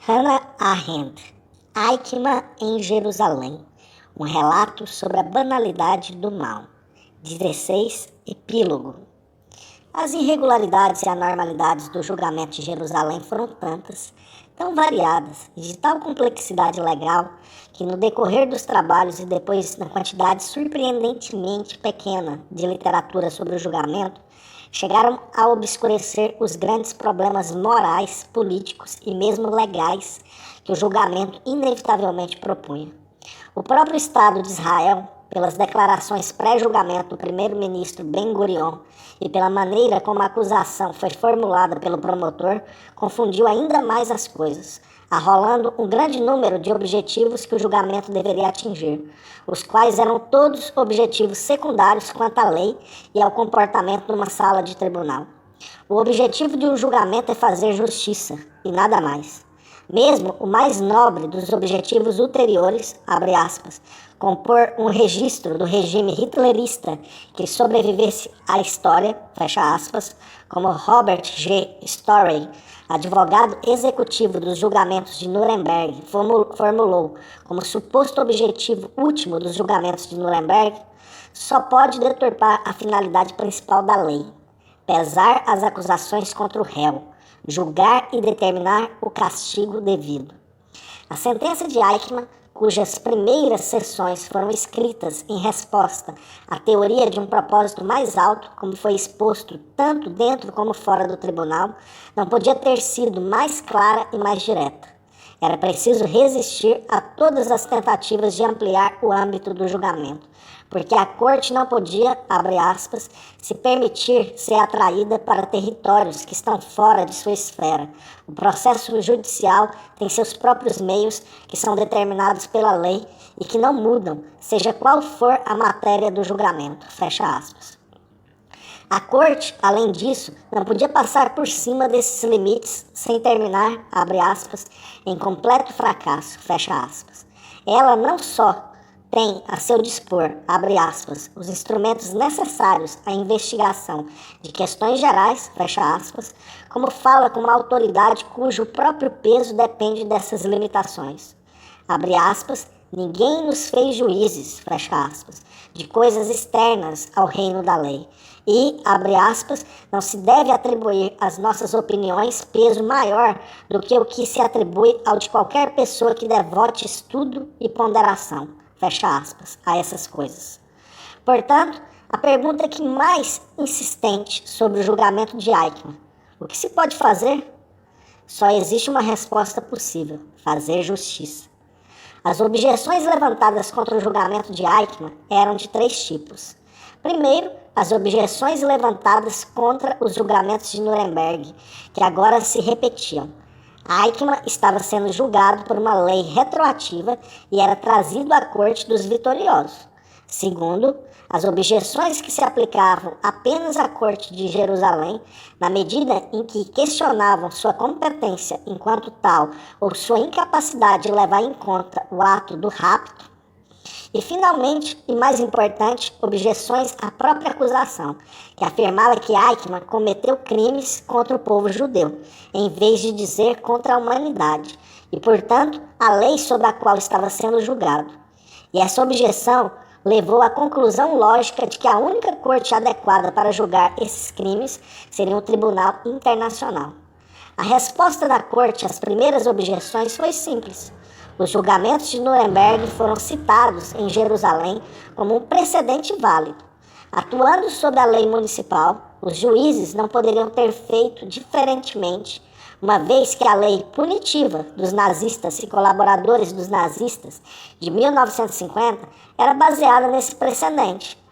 Hannah Arendt, Eichmann em Jerusalém, um relato sobre a banalidade do mal. 16. Epílogo. As irregularidades e anormalidades do julgamento de Jerusalém foram tantas, tão variadas e de tal complexidade legal, que no decorrer dos trabalhos e depois na quantidade surpreendentemente pequena de literatura sobre o julgamento, chegaram a obscurecer os grandes problemas morais, políticos e mesmo legais que o julgamento inevitavelmente propunha. O próprio Estado de Israel, pelas declarações pré-julgamento do primeiro-ministro Ben-Gurion e pela maneira como a acusação foi formulada pelo promotor, confundiu ainda mais as coisas, arrolando um grande número de objetivos que o julgamento deveria atingir, os quais eram todos objetivos secundários quanto à lei e ao comportamento numa sala de tribunal. O objetivo de um julgamento é fazer justiça, e nada mais. Mesmo o mais nobre dos objetivos ulteriores, abre aspas, compor um registro do regime hitlerista que sobrevivesse à história, fecha aspas, como Robert G. Storey, advogado executivo dos julgamentos de Nuremberg, formulou como suposto objetivo último dos julgamentos de Nuremberg, só pode deturpar a finalidade principal da lei, pesar as acusações contra o réu, julgar e determinar o castigo devido. A sentença de Eichmann, cujas primeiras seções foram escritas em resposta à teoria de um propósito mais alto, como foi exposto tanto dentro como fora do tribunal, não podia ter sido mais clara e mais direta. Era preciso resistir a todas as tentativas de ampliar o âmbito do julgamento, porque a corte não podia, abre aspas, se permitir ser atraída para territórios que estão fora de sua esfera. O processo judicial tem seus próprios meios que são determinados pela lei e que não mudam, seja qual for a matéria do julgamento, fecha aspas. A corte, além disso, não podia passar por cima desses limites sem terminar, abre aspas, em completo fracasso, fecha aspas. Ela não só tem a seu dispor, abre aspas, os instrumentos necessários à investigação de questões gerais, fecha aspas, como fala com uma autoridade cujo próprio peso depende dessas limitações. Abre aspas, ninguém nos fez juízes, fecha aspas, de coisas externas ao reino da lei. E, abre aspas, não se deve atribuir às nossas opiniões peso maior do que o que se atribui ao de qualquer pessoa que devote estudo e ponderação, fecha aspas, a essas coisas. Portanto, a pergunta que mais insistente sobre o julgamento de Eichmann, o que se pode fazer? Só existe uma resposta possível, fazer justiça. As objeções levantadas contra o julgamento de Eichmann eram de 3 tipos. Primeiro, as objeções levantadas contra os julgamentos de Nuremberg, que agora se repetiam. Eichmann estava sendo julgado por uma lei retroativa e era trazido à corte dos vitoriosos. Segundo, as objeções que se aplicavam apenas à corte de Jerusalém, na medida em que questionavam sua competência enquanto tal ou sua incapacidade de levar em conta o ato do rapto. E, finalmente, e mais importante, objeções à própria acusação, que afirmava que Eichmann cometeu crimes contra o povo judeu, em vez de dizer contra a humanidade, e, portanto, a lei sobre a qual estava sendo julgado. E essa objeção levou à conclusão lógica de que a única corte adequada para julgar esses crimes seria um tribunal internacional. A resposta da corte às primeiras objeções foi simples. Os julgamentos de Nuremberg foram citados em Jerusalém como um precedente válido. Atuando sob a lei municipal, os juízes não poderiam ter feito diferentemente, uma vez que a lei punitiva dos nazistas e colaboradores dos nazistas de 1950 era baseada nesse precedente.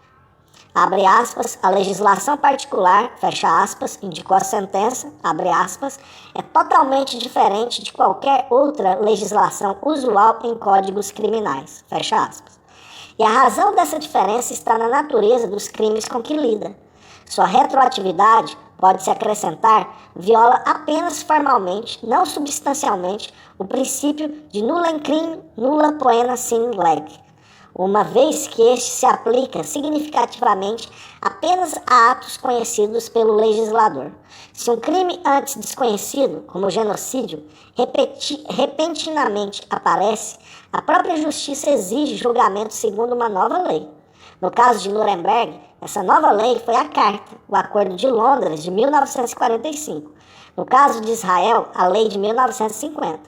Abre aspas, a legislação particular, fecha aspas, indicou a sentença, abre aspas, é totalmente diferente de qualquer outra legislação usual em códigos criminais, fecha aspas. E a razão dessa diferença está na natureza dos crimes com que lida. Sua retroatividade, pode-se acrescentar, viola apenas formalmente, não substancialmente, o princípio de nullum crimen, nulla poena sine lege. uma vez que este se aplica significativamente apenas a atos conhecidos pelo legislador. Se um crime antes desconhecido, como o genocídio, repentinamente aparece, a própria justiça exige julgamento segundo uma nova lei. No caso de Nuremberg, essa nova lei foi a Carta, o Acordo de Londres de 1945. No caso de Israel, a lei de 1950.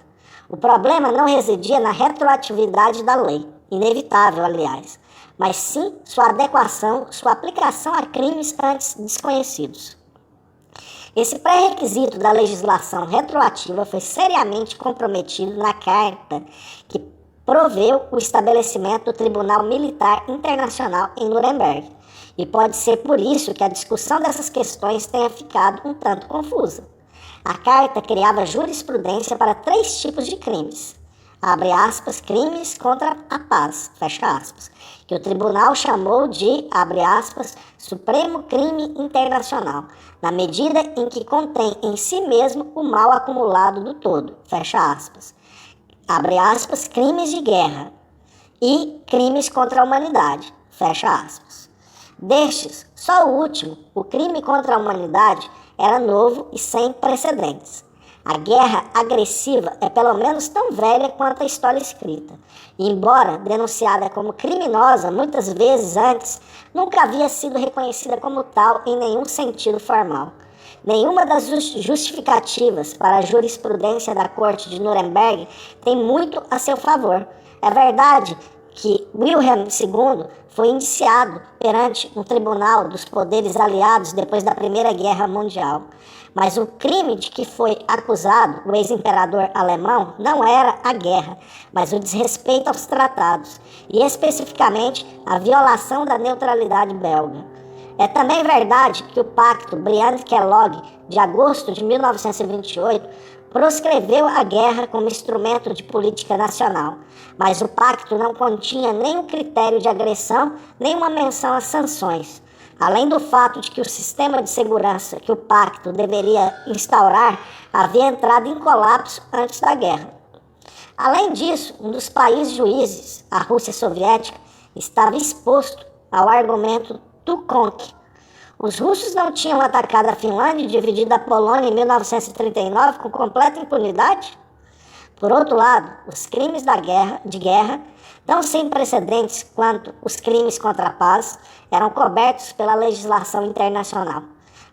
O problema não residia na retroatividade da lei, inevitável, aliás, mas sim sua adequação, sua aplicação a crimes antes desconhecidos. Esse pré-requisito da legislação retroativa foi seriamente comprometido na Carta que proveu o estabelecimento do Tribunal Militar Internacional em Nuremberg, e pode ser por isso que a discussão dessas questões tenha ficado um tanto confusa. A Carta criava jurisprudência para 3 tipos de crimes. Abre aspas, crimes contra a paz, fecha aspas, que o tribunal chamou de, abre aspas, Supremo Crime Internacional, na medida em que contém em si mesmo o mal acumulado do todo, fecha aspas, abre aspas, crimes de guerra e crimes contra a humanidade, fecha aspas. Destes, só o último, o crime contra a humanidade, era novo e sem precedentes. A guerra agressiva é pelo menos tão velha quanto a história escrita, e embora denunciada como criminosa muitas vezes antes, nunca havia sido reconhecida como tal em nenhum sentido formal. Nenhuma das justificativas para a jurisprudência da Corte de Nuremberg tem muito a seu favor. É verdade que Wilhelm II foi indiciado perante um tribunal dos poderes aliados depois da Primeira Guerra Mundial. Mas o crime de que foi acusado o ex-imperador alemão não era a guerra, mas o desrespeito aos tratados, e especificamente a violação da neutralidade belga. É também verdade que o Pacto Briand-Kellogg, de agosto de 1928, proscreveu a guerra como instrumento de política nacional, mas o pacto não continha nenhum critério de agressão, nem uma menção a sanções, além do fato de que o sistema de segurança que o pacto deveria instaurar havia entrado em colapso antes da guerra. Além disso, um dos países juízes, a Rússia Soviética, estava exposto ao argumento Tukhonk. Os russos não tinham atacado a Finlândia e dividido a Polônia em 1939 com completa impunidade? Por outro lado, os crimes de guerra, tão sem precedentes quanto os crimes contra a paz, eram cobertos pela legislação internacional.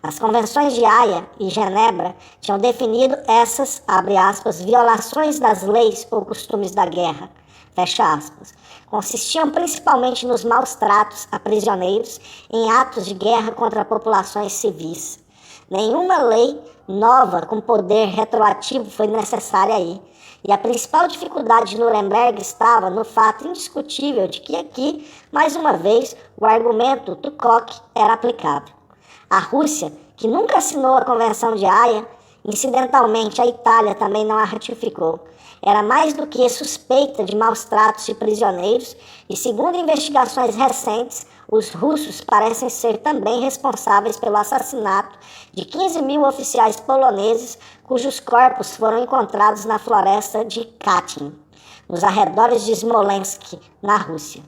As convenções de Haia e Genebra tinham definido essas, abre aspas, violações das leis ou costumes da guerra, fecha aspas. Consistiam principalmente nos maus tratos a prisioneiros em atos de guerra contra populações civis. Nenhuma lei nova com poder retroativo foi necessária aí, e a principal dificuldade de Nuremberg estava no fato indiscutível de que aqui, mais uma vez, o argumento Tukhonk era aplicável. A Rússia, que nunca assinou a Convenção de Haia, incidentalmente a Itália também não a ratificou, era mais do que suspeita de maus tratos de prisioneiros e, segundo investigações recentes, os russos parecem ser também responsáveis pelo assassinato de 15 mil oficiais poloneses cujos corpos foram encontrados na floresta de Katyn, nos arredores de Smolensk, na Rússia.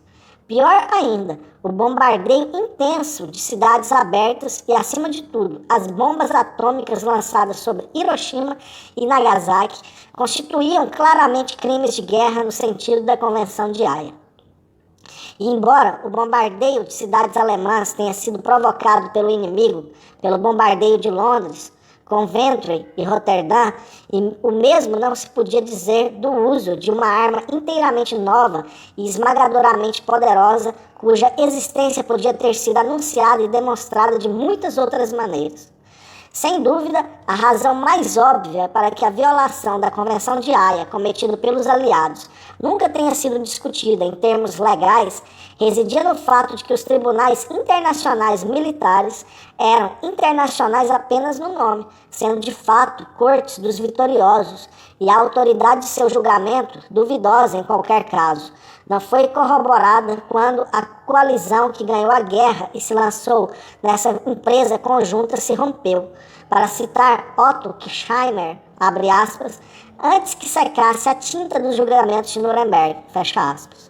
Pior ainda, o bombardeio intenso de cidades abertas e, acima de tudo, as bombas atômicas lançadas sobre Hiroshima e Nagasaki constituíam claramente crimes de guerra no sentido da Convenção de Haia. E embora o bombardeio de cidades alemãs tenha sido provocado pelo inimigo, pelo bombardeio de Londres, Coventry e Roterdã, e o mesmo não se podia dizer do uso de uma arma inteiramente nova e esmagadoramente poderosa, cuja existência podia ter sido anunciada e demonstrada de muitas outras maneiras. Sem dúvida, a razão mais óbvia para que a violação da Convenção de Haia, cometida pelos aliados, nunca tenha sido discutida em termos legais, residia no fato de que os tribunais internacionais militares eram internacionais apenas no nome, sendo de fato cortes dos vitoriosos, e a autoridade de seu julgamento, duvidosa em qualquer caso, não foi corroborada quando a coalizão que ganhou a guerra e se lançou nessa empresa conjunta se rompeu. Para citar Otto Kirchheimer, abre aspas, antes que secasse a tinta dos julgamentos de Nuremberg, fecha aspas.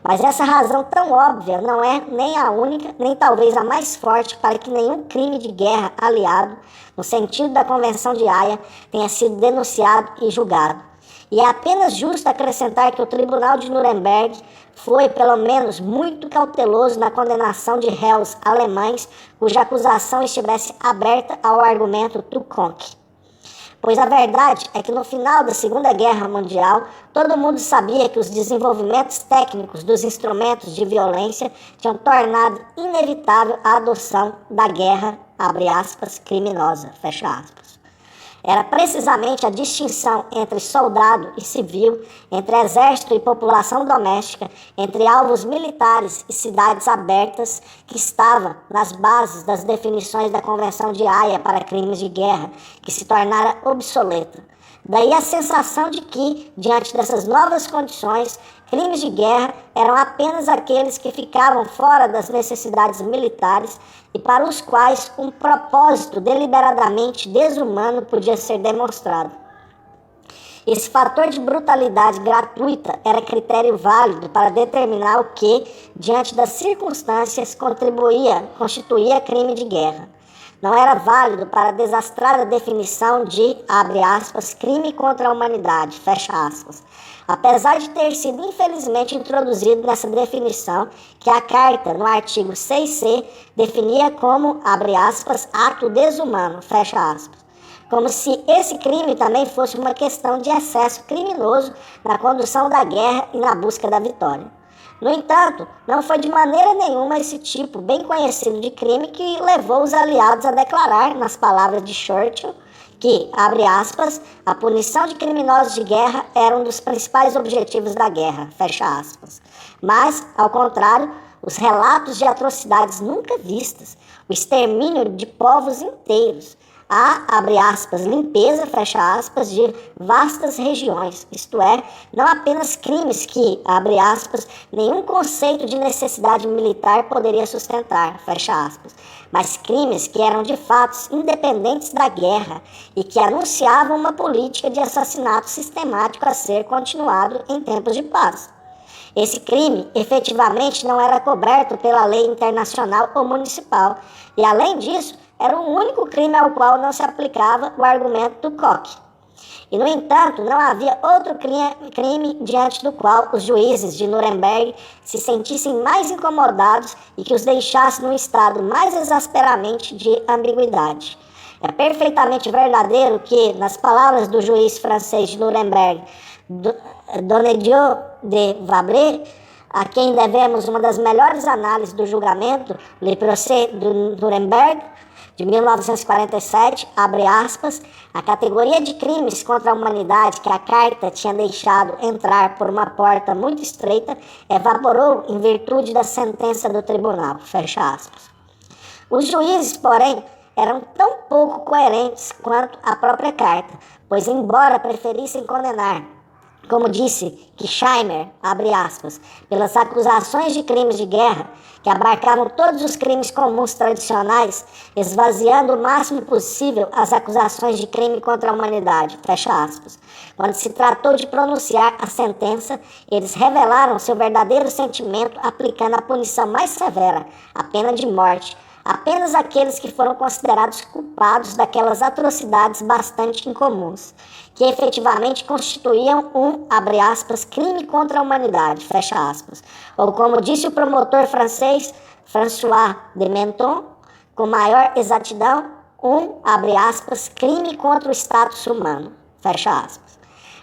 Mas essa razão tão óbvia não é nem a única, nem talvez a mais forte para que nenhum crime de guerra aliado, no sentido da Convenção de Haia, tenha sido denunciado e julgado. E é apenas justo acrescentar que o Tribunal de Nuremberg foi, pelo menos, muito cauteloso na condenação de réus alemães cuja acusação estivesse aberta ao argumento tu conque. Pois a verdade é que no final da Segunda Guerra Mundial, todo mundo sabia que os desenvolvimentos técnicos dos instrumentos de violência tinham tornado inevitável a adoção da guerra, abre aspas, criminosa, fecha aspas. Era precisamente a distinção entre soldado e civil, entre exército e população doméstica, entre alvos militares e cidades abertas, que estava nas bases das definições da Convenção de Haia para crimes de guerra, que se tornara obsoleta. Daí a sensação de que, diante dessas novas condições, crimes de guerra eram apenas aqueles que ficavam fora das necessidades militares e para os quais um propósito deliberadamente desumano podia ser demonstrado. Esse fator de brutalidade gratuita era critério válido para determinar o que, diante das circunstâncias, constituía crime de guerra. Não era válido para a desastrada definição de, abre aspas, crime contra a humanidade, fecha aspas. Apesar de ter sido infelizmente introduzido nessa definição, que a Carta, no artigo 6c, definia como, abre aspas, ato desumano, fecha aspas. Como se esse crime também fosse uma questão de excesso criminoso na condução da guerra e na busca da vitória. No entanto, não foi de maneira nenhuma esse tipo bem conhecido de crime que levou os aliados a declarar, nas palavras de Churchill, que, abre aspas, a punição de criminosos de guerra era um dos principais objetivos da guerra, fecha aspas. Mas, ao contrário, os relatos de atrocidades nunca vistas, o extermínio de povos inteiros, a, abre aspas, limpeza, fecha aspas, de vastas regiões, isto é, não apenas crimes que, abre aspas, nenhum conceito de necessidade militar poderia sustentar, fecha aspas, mas crimes que eram de fatos independentes da guerra e que anunciavam uma política de assassinato sistemático a ser continuado em tempos de paz. Esse crime, efetivamente, não era coberto pela lei internacional ou municipal, e, além disso, era o único crime ao qual não se aplicava o argumento do Koch. E, no entanto, não havia outro crime diante do qual os juízes de Nuremberg se sentissem mais incomodados e que os deixasse num estado mais exasperamente de ambiguidade. É perfeitamente verdadeiro que, nas palavras do juiz francês de Nuremberg, Donnedieu de Vabre, a quem devemos uma das melhores análises do julgamento, Le Procès de Nuremberg, de 1947, abre aspas, a categoria de crimes contra a humanidade que a Carta tinha deixado entrar por uma porta muito estreita evaporou em virtude da sentença do tribunal, fecha aspas. Os juízes, porém, eram tão pouco coerentes quanto a própria Carta, pois embora preferissem condenar, como disse Kirchheimer, abre aspas, pelas acusações de crimes de guerra, que abarcavam todos os crimes comuns tradicionais, esvaziando o máximo possível as acusações de crime contra a humanidade, fecha aspas. Quando se tratou de pronunciar a sentença, eles revelaram seu verdadeiro sentimento aplicando a punição mais severa, a pena de morte, apenas aqueles que foram considerados culpados daquelas atrocidades bastante incomuns, que efetivamente constituíam um, abre aspas, crime contra a humanidade, fecha aspas. Ou como disse o promotor francês François de Menton, com maior exatidão, um, abre aspas, crime contra o status humano, fecha aspas.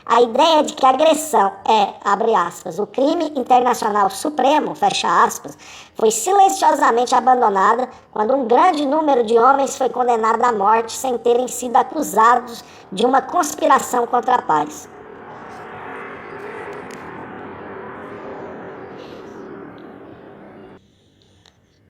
A ideia de que a agressão é, abre aspas, o crime internacional supremo, fecha aspas, foi silenciosamente abandonada quando um grande número de homens foi condenado à morte sem terem sido acusados de uma conspiração contra a paz.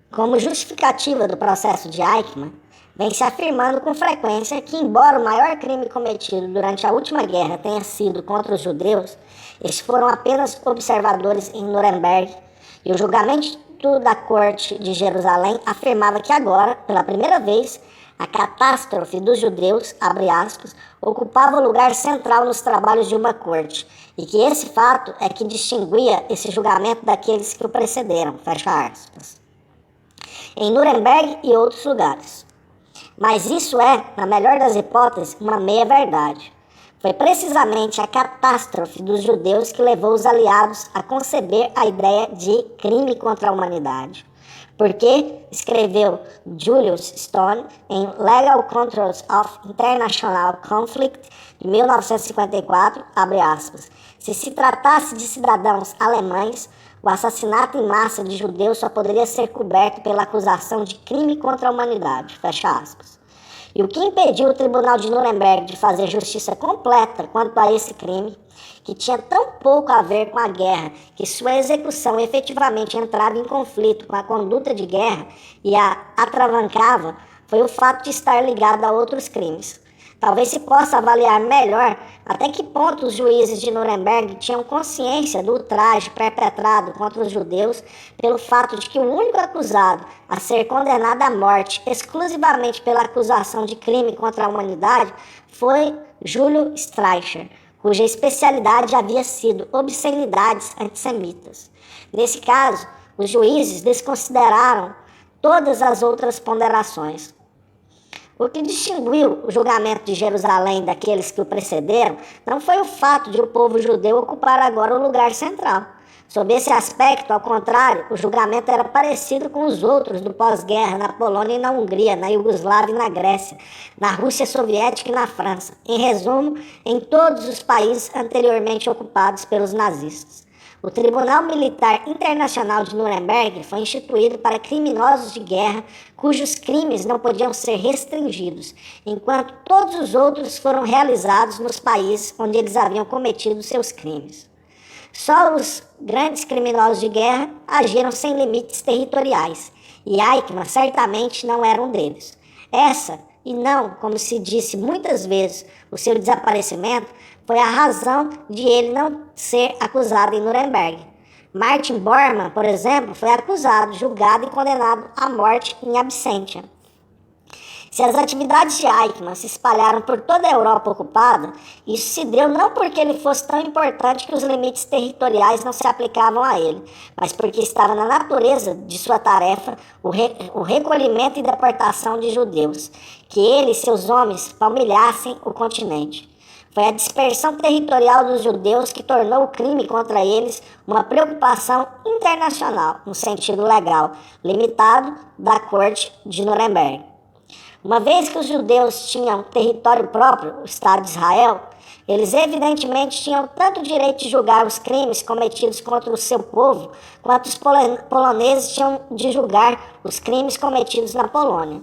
Como justificativa do processo de Eichmann, vem se afirmando com frequência que, embora o maior crime cometido durante a última guerra tenha sido contra os judeus, estes foram apenas observadores em Nuremberg, e o julgamento da Corte de Jerusalém afirmava que agora, pela primeira vez, A catástrofe dos judeus, abre aspas, ocupava o lugar central nos trabalhos de uma corte, e que esse fato é que distinguia esse julgamento daqueles que o precederam, fecha aspas, em Nuremberg e outros lugares. Mas isso é, na melhor das hipóteses, uma meia-verdade. Foi precisamente a catástrofe dos judeus que levou os aliados a conceber a ideia de crime contra a humanidade. Porque, escreveu Julius Stone em Legal Controls of International Conflict, de 1954, abre aspas, se tratasse de cidadãos alemães, o assassinato em massa de judeus só poderia ser coberto pela acusação de crime contra a humanidade, fecha aspas. E o que impediu o Tribunal de Nuremberg de fazer justiça completa quanto a esse crime, que tinha tão pouco a ver com a guerra, que sua execução efetivamente entrava em conflito com a conduta de guerra e a atravancava, foi o fato de estar ligado a outros crimes. Talvez se possa avaliar melhor até que ponto os juízes de Nuremberg tinham consciência do ultraje perpetrado contra os judeus pelo fato de que o único acusado a ser condenado à morte exclusivamente pela acusação de crime contra a humanidade foi Júlio Streicher, cuja especialidade havia sido obscenidades antissemitas. Nesse caso, os juízes desconsideraram todas as outras ponderações. O que distinguiu o julgamento de Jerusalém daqueles que o precederam não foi o fato de o povo judeu ocupar agora o lugar central. Sob esse aspecto, ao contrário, o julgamento era parecido com os outros do pós-guerra na Polônia e na Hungria, na Iugoslávia e na Grécia, na Rússia soviética e na França. Em resumo, em todos os países anteriormente ocupados pelos nazistas. O Tribunal Militar Internacional de Nuremberg foi instituído para criminosos de guerra cujos crimes não podiam ser restringidos, enquanto todos os outros foram realizados nos países onde eles haviam cometido seus crimes. Só os grandes criminosos de guerra agiram sem limites territoriais, e Eichmann certamente não era um deles. Essa, e não, como se disse muitas vezes, o seu desaparecimento, foi a razão de ele não ser acusado em Nuremberg. Martin Bormann, por exemplo, foi acusado, julgado e condenado à morte em absentia. Se as atividades de Eichmann se espalharam por toda a Europa ocupada, isso se deu não porque ele fosse tão importante que os limites territoriais não se aplicavam a ele, mas porque estava na natureza de sua tarefa o recolhimento e deportação de judeus, que ele e seus homens palmilhassem o continente. Foi a dispersão territorial dos judeus que tornou o crime contra eles uma preocupação internacional, no sentido legal, limitado da Corte de Nuremberg. Uma vez que os judeus tinham território próprio, o Estado de Israel, eles evidentemente tinham tanto o direito de julgar os crimes cometidos contra o seu povo, quanto os poloneses tinham de julgar os crimes cometidos na Polônia.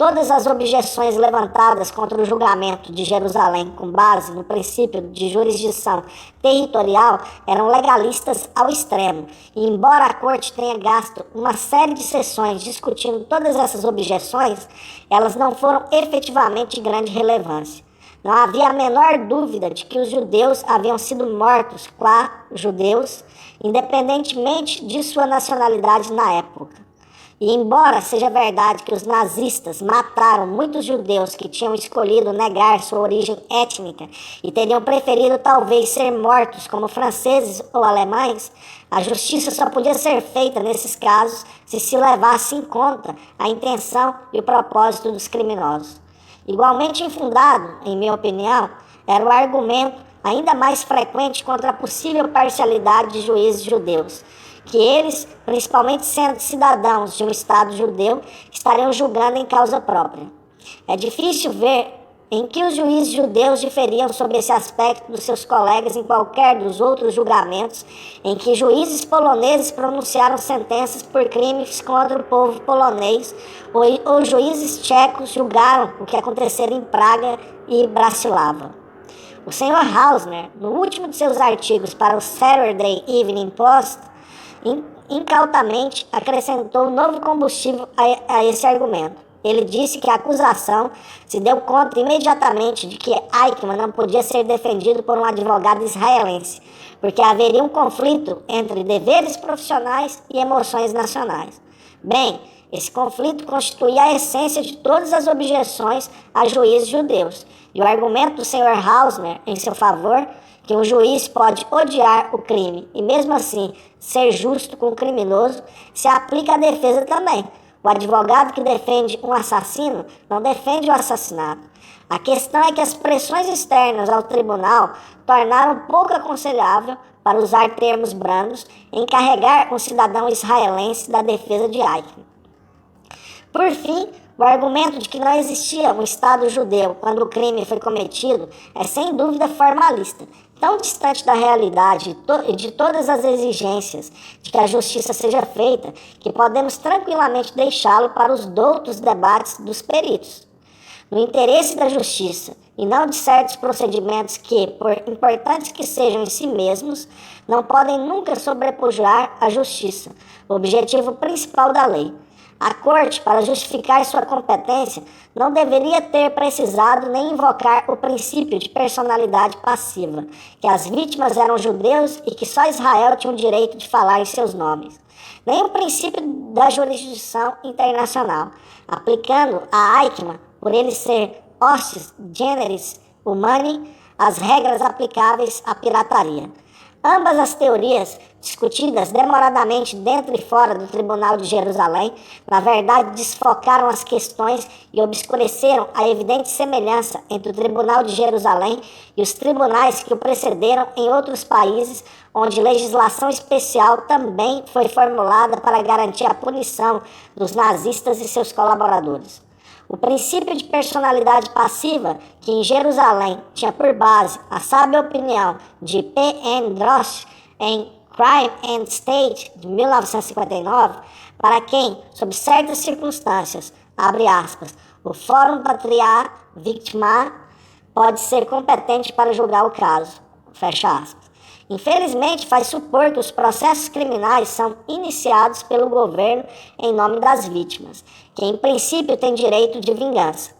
Todas as objeções levantadas contra o julgamento de Jerusalém com base no princípio de jurisdição territorial eram legalistas ao extremo, e embora a corte tenha gasto uma série de sessões discutindo todas essas objeções, elas não foram efetivamente de grande relevância. Não havia a menor dúvida de que os judeus haviam sido mortos qua judeus, independentemente de sua nacionalidade na época. E embora seja verdade que os nazistas mataram muitos judeus que tinham escolhido negar sua origem étnica e teriam preferido talvez ser mortos como franceses ou alemães, a justiça só podia ser feita nesses casos se levasse em conta a intenção e o propósito dos criminosos. Igualmente infundado, em minha opinião, era o argumento ainda mais frequente contra a possível parcialidade de juízes judeus, que eles, principalmente sendo cidadãos de um Estado judeu, estariam julgando em causa própria. É difícil ver em que os juízes judeus diferiam sobre esse aspecto dos seus colegas em qualquer dos outros julgamentos em que juízes poloneses pronunciaram sentenças por crimes contra o povo polonês ou juízes tchecos julgaram o que acontecera em Praga e Bratislava. O Sr. Hausner, no último de seus artigos para o Saturday Evening Post, incautamente acrescentou novo combustível a esse argumento. Ele disse que a acusação se deu conta imediatamente de que Eichmann não podia ser defendido por um advogado israelense, porque haveria um conflito entre deveres profissionais e emoções nacionais. Bem, Esse conflito constituía a essência de todas as objeções a juízes judeus. E o argumento do Sr. Hausner em seu favor, que um juiz pode odiar o crime e mesmo assim ser justo com o criminoso, se aplica à defesa também. O advogado que defende um assassino não defende o assassinato. A questão é que as pressões externas ao tribunal tornaram pouco aconselhável, para usar termos brandos, encarregar um cidadão israelense da defesa de Eichmann. Por fim, o argumento de que não existia um Estado judeu quando o crime foi cometido é sem dúvida formalista, tão distante da realidade e de todas as exigências de que a justiça seja feita, que podemos tranquilamente deixá-lo para os doutos debates dos peritos. No interesse da justiça e não de certos procedimentos que, por importantes que sejam em si mesmos, não podem nunca sobrepujar a justiça, o objetivo principal da lei. A Corte, para justificar sua competência, não deveria ter precisado nem invocar o princípio de personalidade passiva, que as vítimas eram judeus e que só Israel tinha o direito de falar em seus nomes, nem o princípio da jurisdição internacional, aplicando a Eichmann, por ele ser hostis generis humani, as regras aplicáveis à pirataria. Ambas as teorias, discutidas demoradamente dentro e fora do Tribunal de Jerusalém, na verdade desfocaram as questões e obscureceram a evidente semelhança entre o Tribunal de Jerusalém e os tribunais que o precederam em outros países, onde legislação especial também foi formulada para garantir a punição dos nazistas e seus colaboradores. O princípio de personalidade passiva, que em Jerusalém tinha por base a sábia opinião de P. N. Drost em Crime and State, de 1959, para quem, sob certas circunstâncias, abre aspas, o Fórum Patria Victima pode ser competente para julgar o caso, fecha aspas. Infelizmente, faz supor que os processos criminais são iniciados pelo governo em nome das vítimas, que em princípio têm direito de vingança.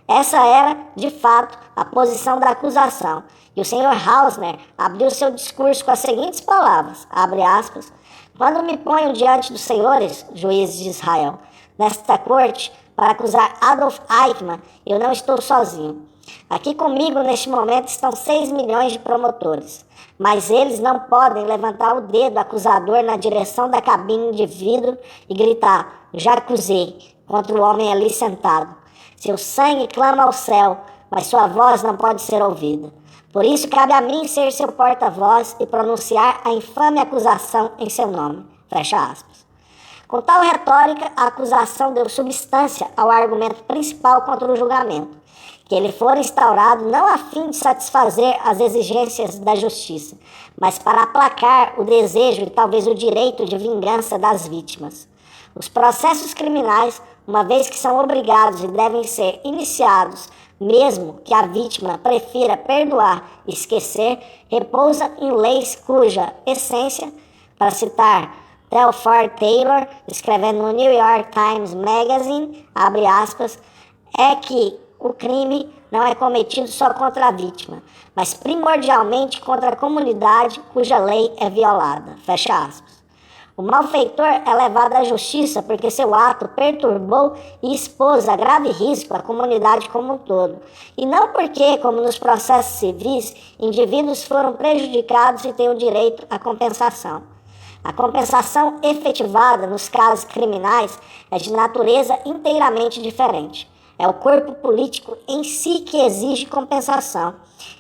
Essa era, de fato, a posição da acusação, e o Sr. Hausner abriu seu discurso com as seguintes palavras, abre aspas, quando me ponho diante dos senhores, juízes de Israel, nesta corte, para acusar Adolf Eichmann, eu não estou sozinho. Aqui comigo, neste momento, estão 6 milhões de promotores, mas eles não podem levantar o dedo acusador na direção da cabine de vidro e gritar, já acusei, contra o homem ali sentado. Seu sangue clama ao céu, mas sua voz não pode ser ouvida. Por isso cabe a mim ser seu porta-voz e pronunciar a infame acusação em seu nome. Fecha aspas. Com tal retórica, a acusação deu substância ao argumento principal contra o julgamento, que ele fora instaurado não a fim de satisfazer as exigências da justiça, mas para aplacar o desejo e talvez o direito de vingança das vítimas. Os processos criminais, uma vez que são obrigados e devem ser iniciados, mesmo que a vítima prefira perdoar e esquecer, repousa em leis cuja essência, para citar Telfar Taylor, escrevendo no New York Times Magazine, abre aspas, é que o crime não é cometido só contra a vítima, mas primordialmente contra a comunidade cuja lei é violada. Fecha aspas. O malfeitor é levado à justiça porque seu ato perturbou e expôs a grave risco à comunidade como um todo, e não porque, como nos processos civis, indivíduos foram prejudicados e têm o direito à compensação. A compensação efetivada nos casos criminais é de natureza inteiramente diferente. É o corpo político em si que exige compensação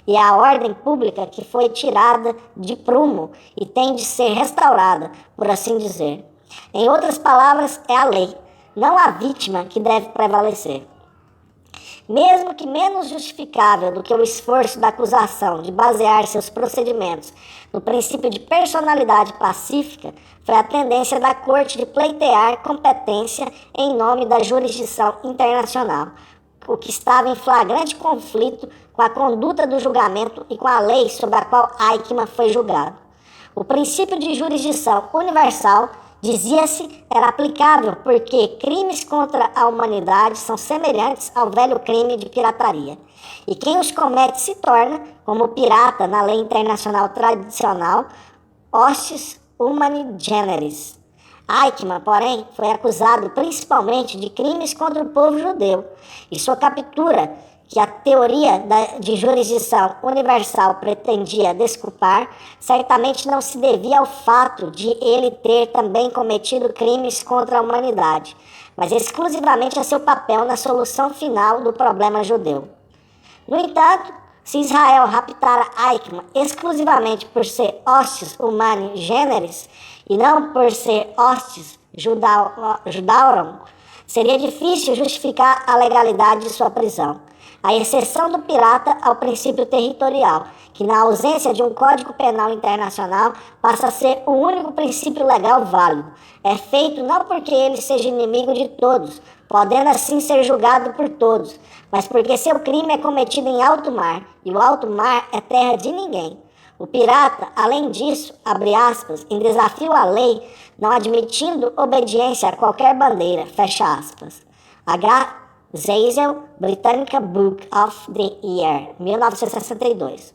e é a ordem pública que foi tirada de prumo e tem de ser restaurada, por assim dizer. Em outras palavras, é a lei, não a vítima que deve prevalecer. Mesmo que menos justificável do que o esforço da acusação de basear seus procedimentos no princípio de personalidade pacífica, foi a tendência da Corte de pleitear competência em nome da jurisdição internacional, o que estava em flagrante conflito com a conduta do julgamento e com a lei sobre a qual Eichmann foi julgado. O princípio de jurisdição universal, dizia-se, era aplicável porque crimes contra a humanidade são semelhantes ao velho crime de pirataria. E quem os comete se torna, como pirata na lei internacional tradicional, hostis humani generis. Eichmann, porém, foi acusado principalmente de crimes contra o povo judeu, e sua captura, que a teoria de jurisdição universal pretendia desculpar, certamente não se devia ao fato de ele ter também cometido crimes contra a humanidade, mas exclusivamente a seu papel na solução final do problema judeu. No entanto, se Israel raptara Eichmann exclusivamente por ser hostis humani generis e não por ser hostis judaorum, seria difícil justificar a legalidade de sua prisão, a exceção do pirata ao princípio territorial, que na ausência de um código penal internacional passa a ser o único princípio legal válido. É feito não porque ele seja inimigo de todos, podendo assim ser julgado por todos, mas porque seu crime é cometido em alto mar, e o alto mar é terra de ninguém. O pirata, além disso, abre aspas, em desafio à lei, não admitindo obediência a qualquer bandeira, fecha aspas. H. Zeyzel, Britannica Book of the Year, 1962.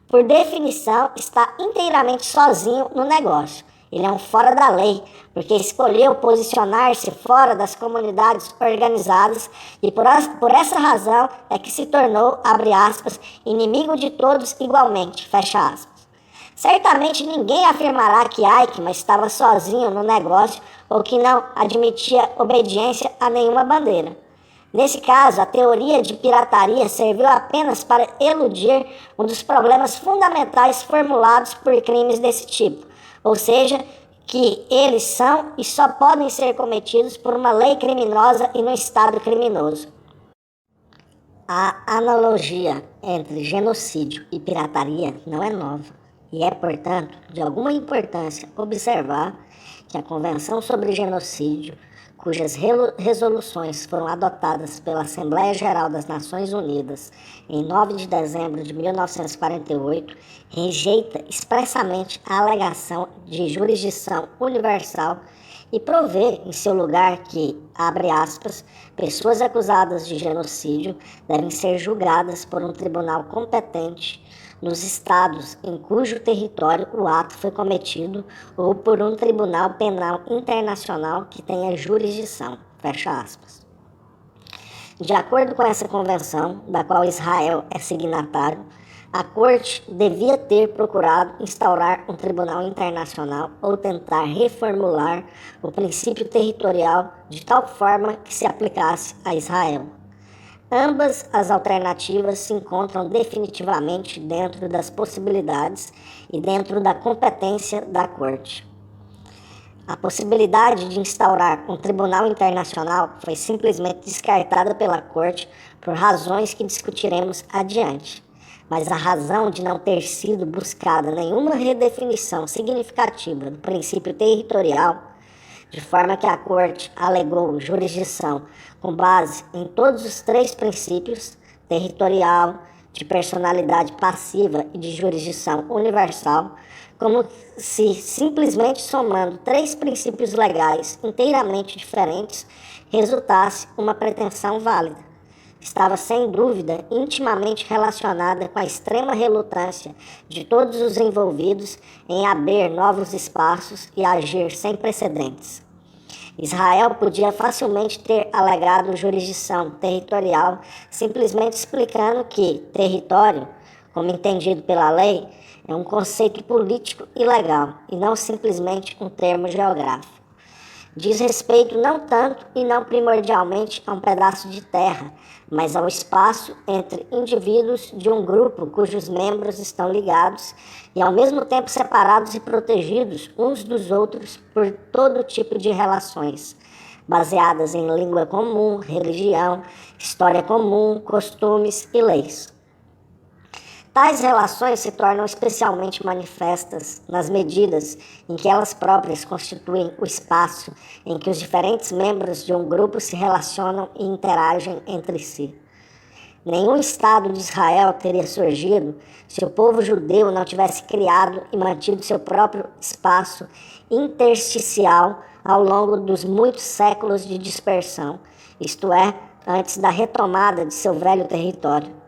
Por definição, está inteiramente sozinho no negócio. Ele é um fora da lei, porque escolheu posicionar-se fora das comunidades organizadas e por essa razão é que se tornou, abre aspas, inimigo de todos igualmente, fecha aspas. Certamente ninguém afirmará que Eichmann estava sozinho no negócio ou que não admitia obediência a nenhuma bandeira. Nesse caso, a teoria de pirataria serviu apenas para eludir um dos problemas fundamentais formulados por crimes desse tipo, ou seja, que eles são e só podem ser cometidos por uma lei criminosa e no Estado criminoso. A analogia entre genocídio e pirataria não é nova, e é, portanto, de alguma importância observar que a Convenção sobre Genocídio, cujas resoluções foram adotadas pela Assembleia Geral das Nações Unidas em 9 de dezembro de 1948, rejeita expressamente a alegação de jurisdição universal e provê em seu lugar que, abre aspas, pessoas acusadas de genocídio devem ser julgadas por um tribunal competente nos estados em cujo território o ato foi cometido ou por um tribunal penal internacional que tenha jurisdição, fecha aspas. De acordo com essa convenção, da qual Israel é signatário, a Corte devia ter procurado instaurar um tribunal internacional ou tentar reformular o princípio territorial de tal forma que se aplicasse a Israel. Ambas as alternativas se encontram definitivamente dentro das possibilidades e dentro da competência da Corte. A possibilidade de instaurar um tribunal internacional foi simplesmente descartada pela Corte por razões que discutiremos adiante. Mas a razão de não ter sido buscada nenhuma redefinição significativa do princípio territorial, de forma que a Corte alegou jurisdição com base em todos os três princípios, territorial, de personalidade passiva e de jurisdição universal, como se simplesmente somando três princípios legais inteiramente diferentes resultasse uma pretensão válida. Estava sem dúvida intimamente relacionada com a extrema relutância de todos os envolvidos em abrir novos espaços e agir sem precedentes. Israel podia facilmente ter alegado jurisdição territorial, simplesmente explicando que território, como entendido pela lei, é um conceito político e legal, e não simplesmente um termo geográfico. Diz respeito não tanto e não primordialmente a um pedaço de terra, mas ao espaço entre indivíduos de um grupo cujos membros estão ligados e ao mesmo tempo separados e protegidos uns dos outros por todo tipo de relações, baseadas em língua comum, religião, história comum, costumes e leis. Tais relações se tornam especialmente manifestas nas medidas em que elas próprias constituem o espaço em que os diferentes membros de um grupo se relacionam e interagem entre si. Nenhum Estado de Israel teria surgido se o povo judeu não tivesse criado e mantido seu próprio espaço intersticial ao longo dos muitos séculos de dispersão, isto é, antes da retomada de seu velho território.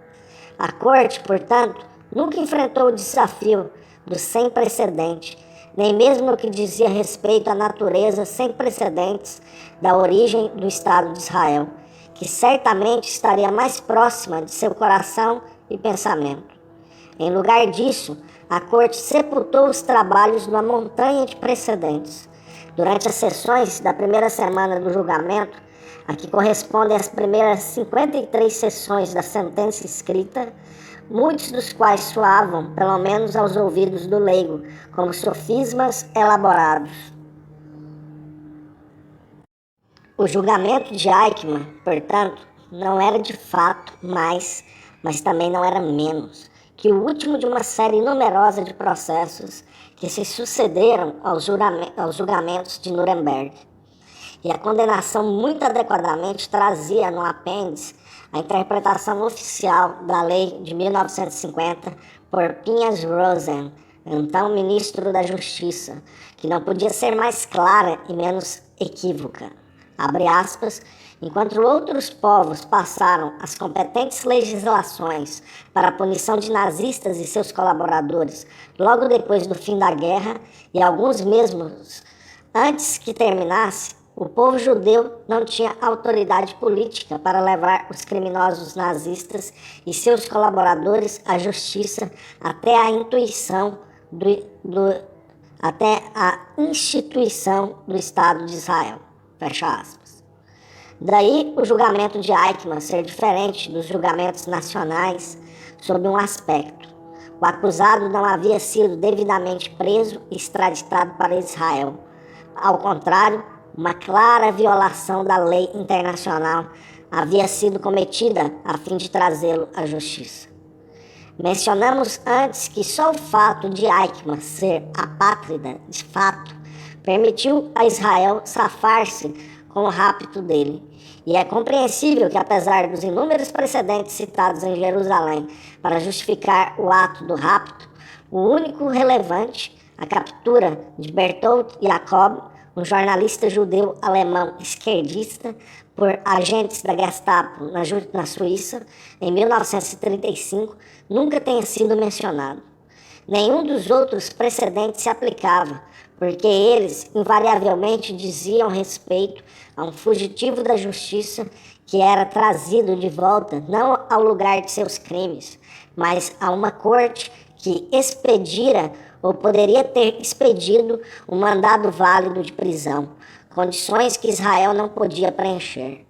A Corte, portanto, nunca enfrentou o desafio do sem precedente, nem mesmo no que dizia respeito à natureza sem precedentes da origem do Estado de Israel, que certamente estaria mais próxima de seu coração e pensamento. Em lugar disso, a corte sepultou os trabalhos numa montanha de precedentes. Durante as sessões da primeira semana do julgamento, a que correspondem às primeiras 53 sessões da sentença escrita, muitos dos quais soavam, pelo menos aos ouvidos do leigo, como sofismas elaborados. O julgamento de Eichmann, portanto, não era de fato mais, mas também não era menos, que o último de uma série numerosa de processos que se sucederam aos julgamentos de Nuremberg. E a condenação muito adequadamente trazia no apêndice a interpretação oficial da lei de 1950 por Pinhas Rosen, então ministro da Justiça, que não podia ser mais clara e menos equívoca. Abre aspas, enquanto outros povos passaram as competentes legislações para a punição de nazistas e seus colaboradores logo depois do fim da guerra, e alguns mesmos antes que terminasse, o povo judeu não tinha autoridade política para levar os criminosos nazistas e seus colaboradores à justiça até a instituição do Estado de Israel. Fecha aspas. Daí o julgamento de Eichmann ser diferente dos julgamentos nacionais sob um aspecto. O acusado não havia sido devidamente preso e extraditado para Israel. Ao contrário, uma clara violação da lei internacional havia sido cometida a fim de trazê-lo à justiça. Mencionamos antes que só o fato de Eichmann ser apátrida, de fato, permitiu a Israel safar-se com o rapto dele. E é compreensível que, apesar dos inúmeros precedentes citados em Jerusalém para justificar o ato do rapto, o único relevante, a captura de Bertolt Jacob, um jornalista judeu-alemão esquerdista, por agentes da Gestapo na Suíça, em 1935, nunca tenha sido mencionado. Nenhum dos outros precedentes se aplicava, porque eles invariavelmente diziam respeito a um fugitivo da justiça que era trazido de volta não ao lugar de seus crimes, mas a uma corte que expedira ou poderia ter expedido um mandado válido de prisão, condições que Israel não podia preencher.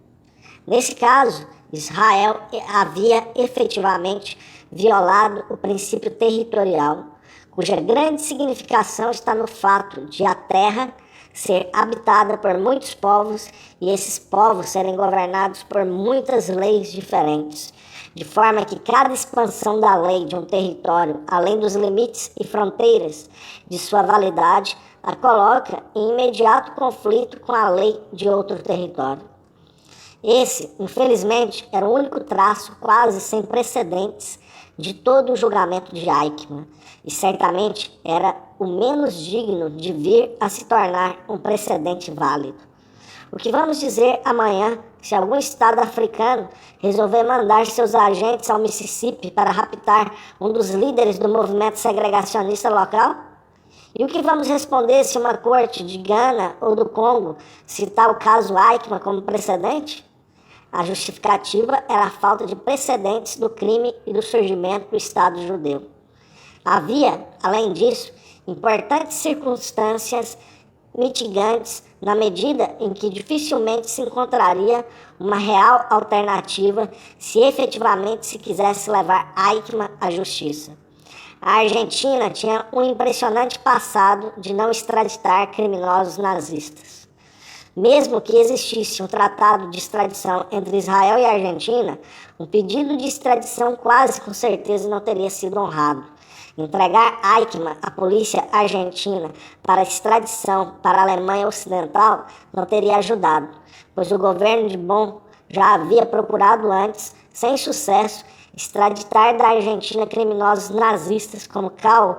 Nesse caso, Israel havia efetivamente violado o princípio territorial, cuja grande significação está no fato de a terra ser habitada por muitos povos e esses povos serem governados por muitas leis diferentes, de forma que cada expansão da lei de um território, além dos limites e fronteiras de sua validade, a coloca em imediato conflito com a lei de outro território. Esse, infelizmente, era o único traço quase sem precedentes de todo o julgamento de Eichmann, e certamente era o menos digno de vir a se tornar um precedente válido. O que vamos dizer amanhã se algum estado africano resolver mandar seus agentes ao Mississippi para raptar um dos líderes do movimento segregacionista local? E o que vamos responder se uma corte de Gana ou do Congo citar o caso Eichmann como precedente? A justificativa era a falta de precedentes do crime e do surgimento do Estado judeu. Havia, além disso, importantes circunstâncias mitigantes na medida em que dificilmente se encontraria uma real alternativa se efetivamente se quisesse levar Eichmann à justiça. A Argentina tinha um impressionante passado de não extraditar criminosos nazistas. Mesmo que existisse um tratado de extradição entre Israel e Argentina, um pedido de extradição quase com certeza não teria sido honrado. Entregar Eichmann à polícia argentina para extradição para a Alemanha Ocidental não teria ajudado, pois o governo de Bonn já havia procurado antes, sem sucesso, extraditar da Argentina criminosos nazistas como Karl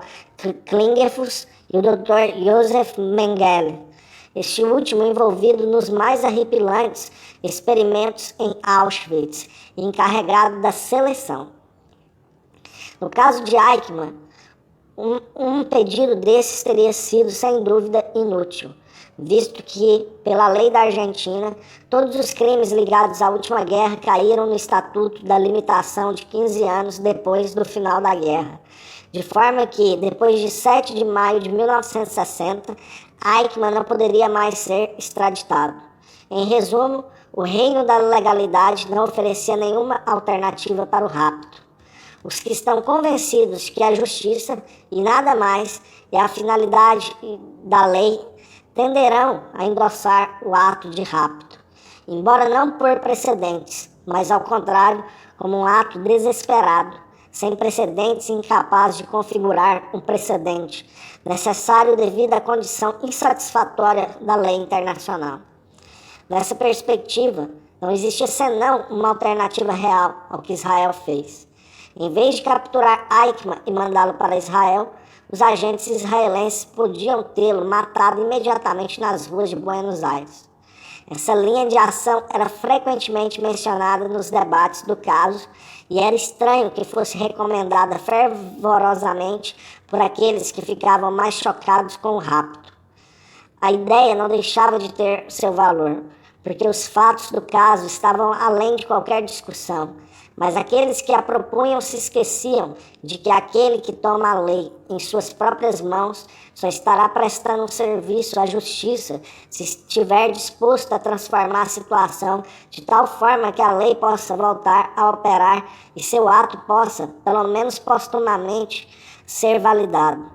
Klingerfuss e o Dr. Josef Mengele, este último envolvido nos mais arrepilantes experimentos em Auschwitz e encarregado da seleção. No caso de Eichmann, Um pedido desses teria sido, sem dúvida, inútil, visto que, pela lei da Argentina, todos os crimes ligados à última guerra caíram no Estatuto da Limitação de 15 anos depois do final da guerra, de forma que, depois de 7 de maio de 1960, Eichmann não poderia mais ser extraditado. Em resumo, o reino da legalidade não oferecia nenhuma alternativa para o rapto. Os que estão convencidos que a justiça, e nada mais, é a finalidade da lei, tenderão a endossar o ato de rapto, embora não por precedentes, mas ao contrário, como um ato desesperado, sem precedentes e incapaz de configurar um precedente, necessário devido à condição insatisfatória da lei internacional. Nessa perspectiva, não existia senão uma alternativa real ao que Israel fez. Em vez de capturar Eichmann e mandá-lo para Israel, os agentes israelenses podiam tê-lo matado imediatamente nas ruas de Buenos Aires. Essa linha de ação era frequentemente mencionada nos debates do caso e era estranho que fosse recomendada fervorosamente por aqueles que ficavam mais chocados com o rapto. A ideia não deixava de ter seu valor, porque os fatos do caso estavam além de qualquer discussão, mas aqueles que a propunham se esqueciam de que aquele que toma a lei em suas próprias mãos só estará prestando um serviço à justiça se estiver disposto a transformar a situação de tal forma que a lei possa voltar a operar e seu ato possa, pelo menos postumamente, ser validado.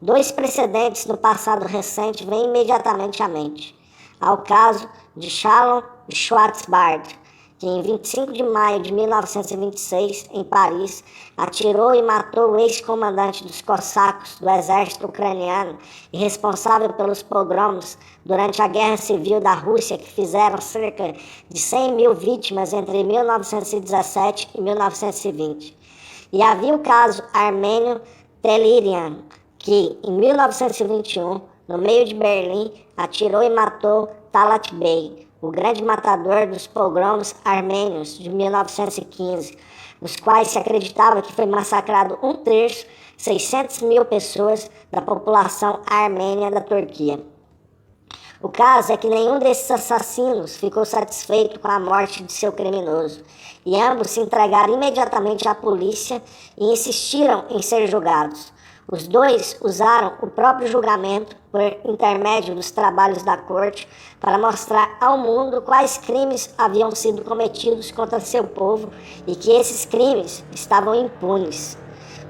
2 precedentes no passado recente vêm imediatamente à mente. Há o caso de Shalom Schwarzbard, que em 25 de maio de 1926, em Paris, atirou e matou o ex-comandante dos cossacos do exército ucraniano e responsável pelos pogroms durante a Guerra Civil da Rússia, que fizeram cerca de 100 mil vítimas entre 1917 e 1920. E havia o caso armênio Telirian, que, em 1921, no meio de Berlim, atirou e matou Talat Bey, o grande matador dos pogroms armênios de 1915, nos quais se acreditava que foi massacrado 1/3, 600 mil pessoas da população armênia da Turquia. O caso é que nenhum desses assassinos ficou satisfeito com a morte de seu criminoso, e ambos se entregaram imediatamente à polícia e insistiram em ser julgados. Os dois usaram o próprio julgamento, por intermédio dos trabalhos da corte, para mostrar ao mundo quais crimes haviam sido cometidos contra seu povo e que esses crimes estavam impunes.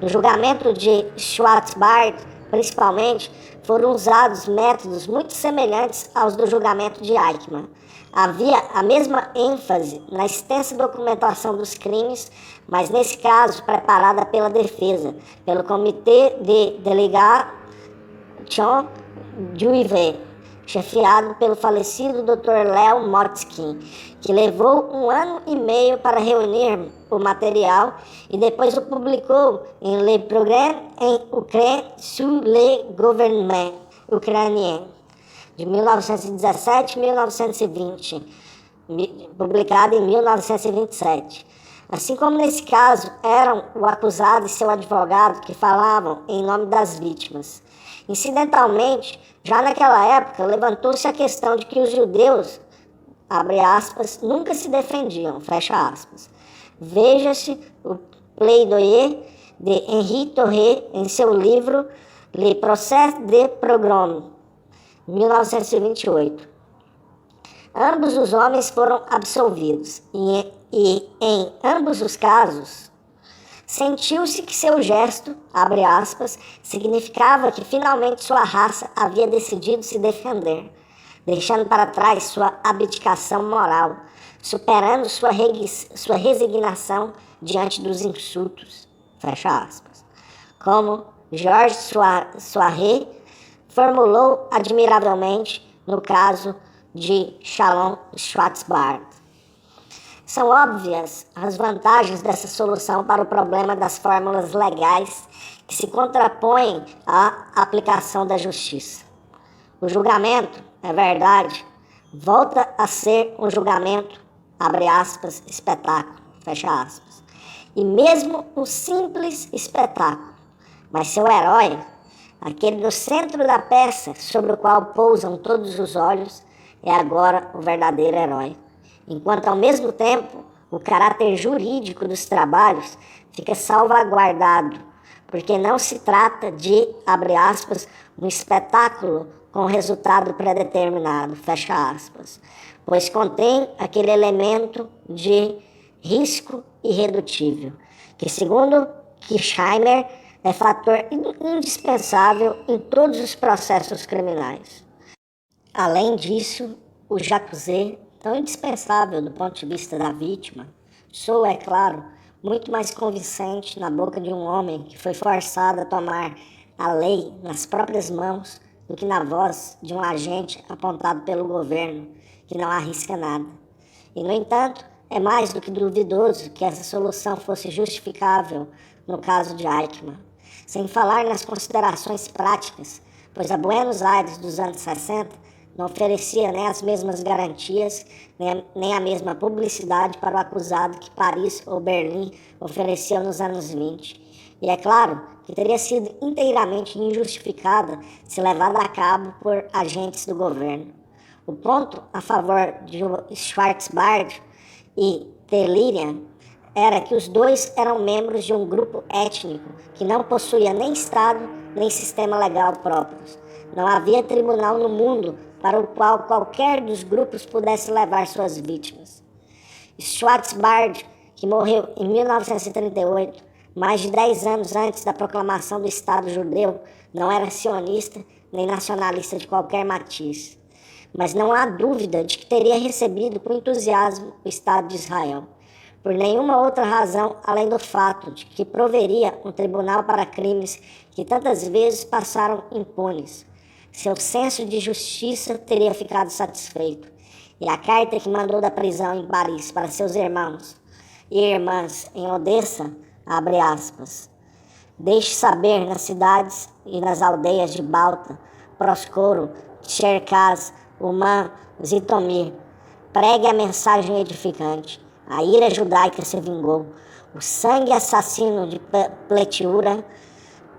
No julgamento de Schwarzbard, principalmente, foram usados métodos muito semelhantes aos do julgamento de Eichmann. Havia a mesma ênfase na extensa documentação dos crimes, mas nesse caso preparada pela defesa, pelo Comitê de Délégation Juive, chefiado pelo falecido Dr. Léo Motzkin, que levou 1 ano e meio para reunir o material e depois o publicou em Le Progrès en Ukraine sur le gouvernement ucranien, de 1917 e 1920, publicado em 1927. Assim como nesse caso, eram o acusado e seu advogado que falavam em nome das vítimas. Incidentalmente, já naquela época, levantou-se a questão de que os judeus, abre aspas, nunca se defendiam, fecha aspas. Veja-se o plaidoyer de Henri Torré em seu livro Le Procès des Pogroms, 1928. Ambos os homens foram absolvidos e em ambos os casos, sentiu-se que seu gesto, abre aspas, significava que finalmente sua raça havia decidido se defender, deixando para trás sua abdicação moral, superando sua resignação diante dos insultos, fecha aspas. Como Georges Soirée formulou admiravelmente no caso de Shalom Schwarzbard. São óbvias as vantagens dessa solução para o problema das fórmulas legais que se contrapõem à aplicação da justiça. O julgamento, é verdade, volta a ser um julgamento, abre aspas, espetáculo, fecha aspas. E mesmo um simples espetáculo, Mas seu herói, aquele no centro da peça sobre o qual pousam todos os olhos, é agora o verdadeiro herói. Enquanto ao mesmo tempo o caráter jurídico dos trabalhos fica salvaguardado, porque não se trata de, abre aspas, um espetáculo com resultado predeterminado, fecha aspas, pois contém aquele elemento de risco irredutível, que segundo Kirchheimer é fator indispensável em todos os processos criminais. Além disso, o jacuzzi, tão indispensável do ponto de vista da vítima, soa, é claro, muito mais convincente na boca de um homem que foi forçado a tomar a lei nas próprias mãos do que na voz de um agente apontado pelo governo, que não arrisca nada. E, no entanto, é mais do que duvidoso que essa solução fosse justificável no caso de Eichmann. Sem falar nas considerações práticas, pois a Buenos Aires dos anos 60 não oferecia nem as mesmas garantias, nem a mesma publicidade para o acusado que Paris ou Berlim ofereciam nos anos 20. E é claro que teria sido inteiramente injustificada se levada a cabo por agentes do governo. O ponto a favor de Schwarzbard e Delirian era que os dois eram membros de um grupo étnico que não possuía nem Estado nem sistema legal próprios. Não havia tribunal no mundo para o qual qualquer dos grupos pudesse levar suas vítimas. Schwarzbard, que morreu em 1938, mais de 10 anos antes da proclamação do Estado judeu, não era sionista nem nacionalista de qualquer matiz. Mas não há dúvida de que teria recebido com entusiasmo o Estado de Israel, por nenhuma outra razão além do fato de que proveria um tribunal para crimes que tantas vezes passaram impunes. Seu senso de justiça teria ficado satisfeito, e a carta que mandou da prisão em Paris para seus irmãos e irmãs em Odessa, abre aspas, deixe saber nas cidades e nas aldeias de Balta, Proskoro, Cherkaz, Uman, Zitomir, pregue a mensagem edificante. A ira judaica se vingou. O sangue assassino de Pletiura,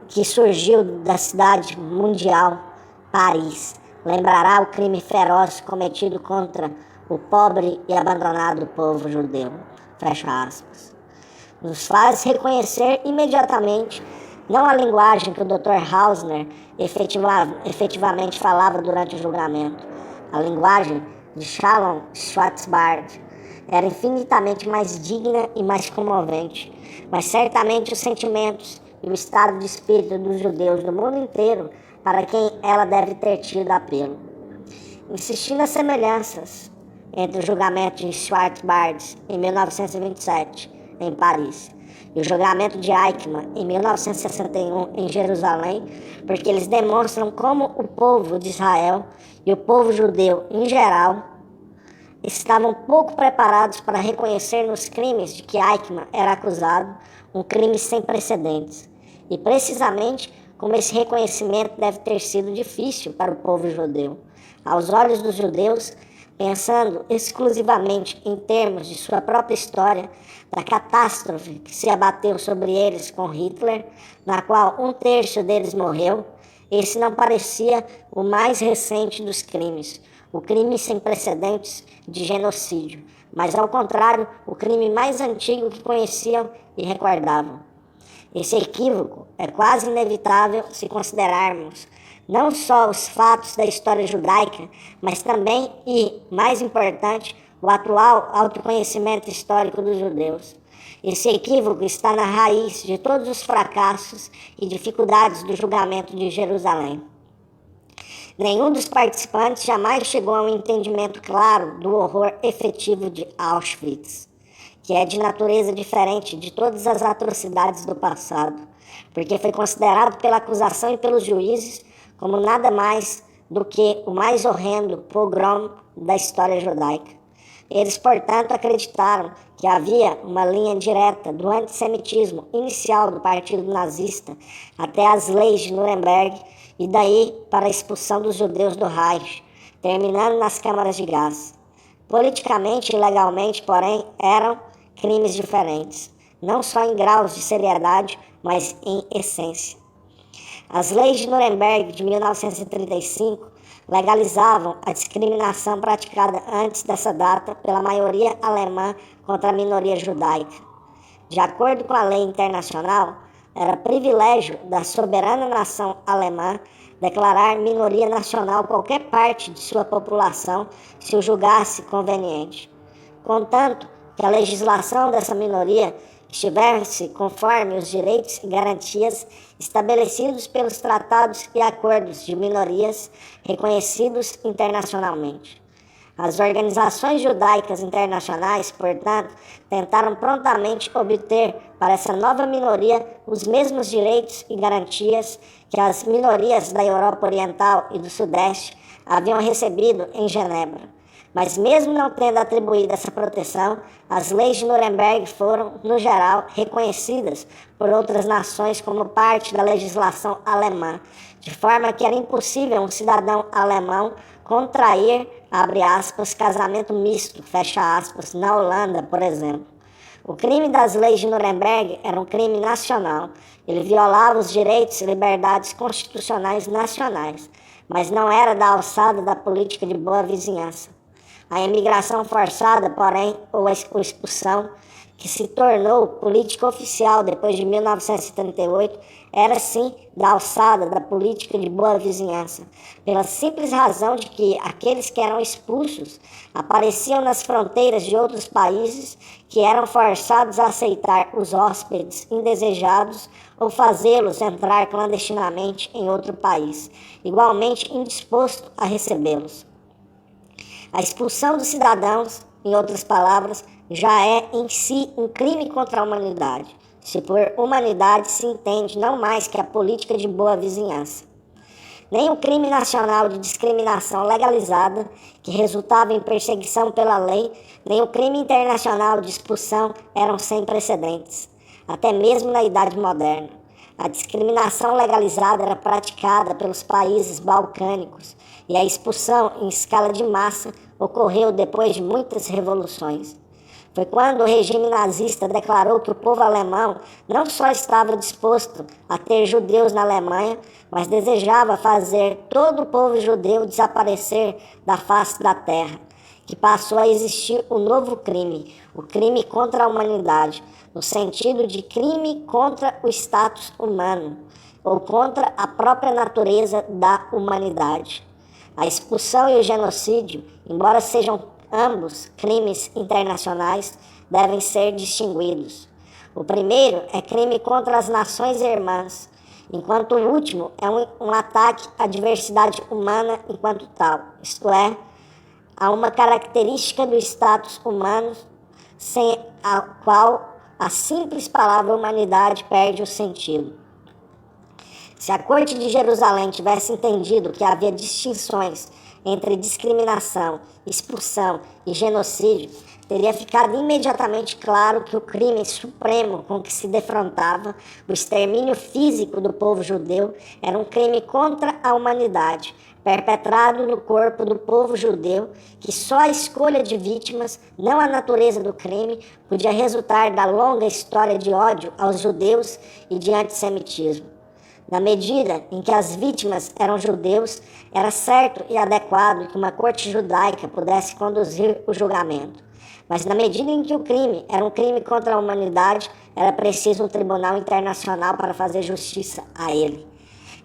que surgiu da cidade mundial, Paris, lembrará o crime feroz cometido contra o pobre e abandonado povo judeu. Fecha aspas. Nos faz reconhecer imediatamente não a linguagem que o Dr. Hausner efetivamente falava durante o julgamento. A linguagem de Shalom Schwarzbard era infinitamente mais digna e mais comovente, mas certamente os sentimentos e o estado de espírito dos judeus do mundo inteiro para quem ela deve ter tido apelo. Insistindo nas semelhanças entre o julgamento de Schwarzbard em 1927, em Paris, e o julgamento de Eichmann em 1961, em Jerusalém, porque eles demonstram como o povo de Israel e o povo judeu em geral estavam pouco preparados para reconhecer nos crimes de que Eichmann era acusado um crime sem precedentes. E precisamente como esse reconhecimento deve ter sido difícil para o povo judeu. Aos olhos dos judeus, pensando exclusivamente em termos de sua própria história, da catástrofe que se abateu sobre eles com Hitler, na qual 1/3 deles morreu, esse não parecia o mais recente dos crimes, o crime sem precedentes de genocídio, mas ao contrário, o crime mais antigo que conheciam e recordavam. Esse equívoco é quase inevitável se considerarmos não só os fatos da história judaica, mas também, e mais importante, o atual autoconhecimento histórico dos judeus. Esse equívoco está na raiz de todos os fracassos e dificuldades do julgamento de Jerusalém. Nenhum dos participantes jamais chegou a um entendimento claro do horror efetivo de Auschwitz, que é de natureza diferente de todas as atrocidades do passado, porque foi considerado pela acusação e pelos juízes como nada mais do que o mais horrendo pogrom da história judaica. Eles, portanto, acreditaram que havia uma linha direta do antissemitismo inicial do Partido Nazista até as leis de Nuremberg e daí para a expulsão dos judeus do Reich, terminando nas câmaras de gás. Politicamente e legalmente, porém, eram crimes diferentes, não só em graus de seriedade, mas em essência. As leis de Nuremberg de 1935 legalizavam a discriminação praticada antes dessa data pela maioria alemã contra a minoria judaica. De acordo com a lei internacional, era privilégio da soberana nação alemã declarar minoria nacional qualquer parte de sua população se o julgasse conveniente, contanto que a legislação dessa minoria estivesse conforme os direitos e garantias estabelecidos pelos tratados e acordos de minorias reconhecidos internacionalmente. As organizações judaicas internacionais, portanto, tentaram prontamente obter para essa nova minoria os mesmos direitos e garantias que as minorias da Europa Oriental e do Sudeste haviam recebido em Genebra. Mas mesmo não tendo atribuído essa proteção, as leis de Nuremberg foram, no geral, reconhecidas por outras nações como parte da legislação alemã, de forma que era impossível um cidadão alemão contrair, abre aspas, casamento misto, fecha aspas, na Holanda, por exemplo. O crime das leis de Nuremberg era um crime nacional. Ele violava os direitos e liberdades constitucionais nacionais, mas não era da alçada da política de boa vizinhança. A imigração forçada, porém, ou a expulsão, que se tornou política oficial depois de 1938, era sim da alçada da política de boa vizinhança, pela simples razão de que aqueles que eram expulsos apareciam nas fronteiras de outros países que eram forçados a aceitar os hóspedes indesejados ou fazê-los entrar clandestinamente em outro país, igualmente indisposto a recebê-los. A expulsão dos cidadãos, em outras palavras, já é em si um crime contra a humanidade, se por humanidade se entende não mais que a política de boa vizinhança. Nem o crime nacional de discriminação legalizada, que resultava em perseguição pela lei, nem o crime internacional de expulsão eram sem precedentes, até mesmo na Idade Moderna. A discriminação legalizada era praticada pelos países balcânicos e a expulsão em escala de massa ocorreu depois de muitas revoluções. Foi quando o regime nazista declarou que o povo alemão não só estava disposto a ter judeus na Alemanha, mas desejava fazer todo o povo judeu desaparecer da face da terra, que passou a existir o novo crime, o crime contra a humanidade, no sentido de crime contra o status humano, ou contra a própria natureza da humanidade. A expulsão e o genocídio, embora sejam ambos crimes internacionais, devem ser distinguidos. O primeiro é crime contra as nações irmãs, enquanto o último é um ataque à diversidade humana enquanto tal, isto é, a uma característica do status humano sem a qual a simples palavra humanidade perde o sentido. Se a Corte de Jerusalém tivesse entendido que havia distinções entre discriminação, expulsão e genocídio, teria ficado imediatamente claro que o crime supremo com que se defrontava, o extermínio físico do povo judeu, era um crime contra a humanidade, perpetrado no corpo do povo judeu, que só a escolha de vítimas, não a natureza do crime, podia resultar da longa história de ódio aos judeus e de antissemitismo. Na medida em que as vítimas eram judeus, era certo e adequado que uma corte judaica pudesse conduzir o julgamento. Mas na medida em que o crime era um crime contra a humanidade, era preciso um tribunal internacional para fazer justiça a ele.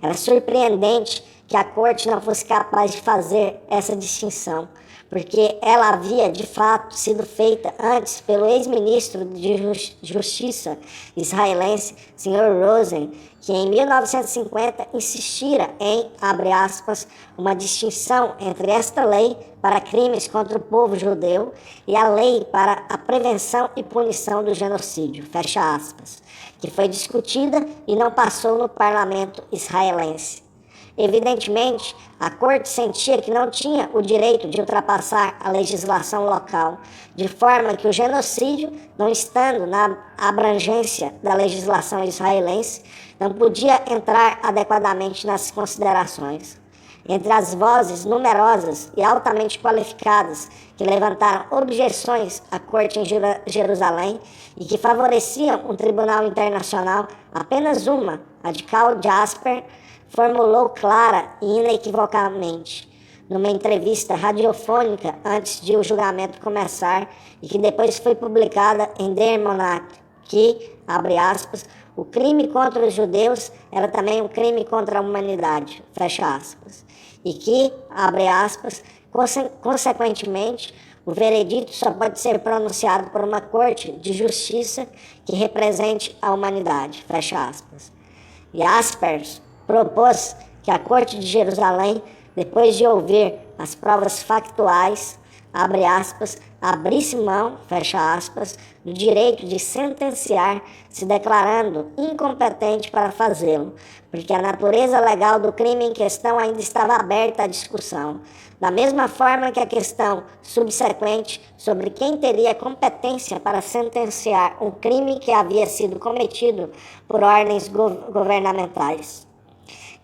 Era surpreendente que a corte não fosse capaz de fazer essa distinção, porque ela havia, de fato, sido feita antes pelo ex-ministro de Justiça israelense, Sr. Rosen, que em 1950 insistira em, abre aspas, uma distinção entre esta lei para crimes contra o povo judeu e a lei para a prevenção e punição do genocídio, fecha aspas, que foi discutida e não passou no parlamento israelense. Evidentemente, a corte sentia que não tinha o direito de ultrapassar a legislação local, de forma que o genocídio, não estando na abrangência da legislação israelense, não podia entrar adequadamente nas considerações. Entre as vozes numerosas e altamente qualificadas que levantaram objeções à corte em Jerusalém e que favoreciam um tribunal internacional, apenas uma, a de Karl Jasper, formulou clara e inequivocamente numa entrevista radiofônica antes de o julgamento começar e que depois foi publicada em Der Monat, que, abre aspas, o crime contra os judeus era também um crime contra a humanidade, fecha aspas, e que, abre aspas, consequentemente, o veredito só pode ser pronunciado por uma corte de justiça que represente a humanidade, fecha aspas. Jaspers propôs que a Corte de Jerusalém, depois de ouvir as provas factuais, abre aspas, abrisse mão, fecha aspas, do direito de sentenciar, se declarando incompetente para fazê-lo, porque a natureza legal do crime em questão ainda estava aberta à discussão, da mesma forma que a questão subsequente sobre quem teria competência para sentenciar um crime que havia sido cometido por ordens governamentais.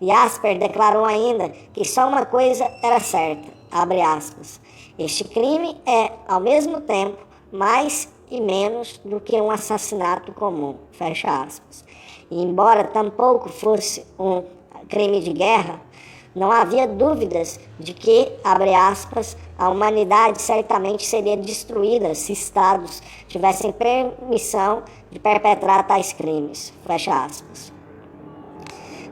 Jasper declarou ainda que só uma coisa era certa, abre aspas, este crime é, ao mesmo tempo, mais e menos do que um assassinato comum, fecha aspas. E embora tampouco fosse um crime de guerra, não havia dúvidas de que, abre aspas, a humanidade certamente seria destruída se Estados tivessem permissão de perpetrar tais crimes, fecha aspas.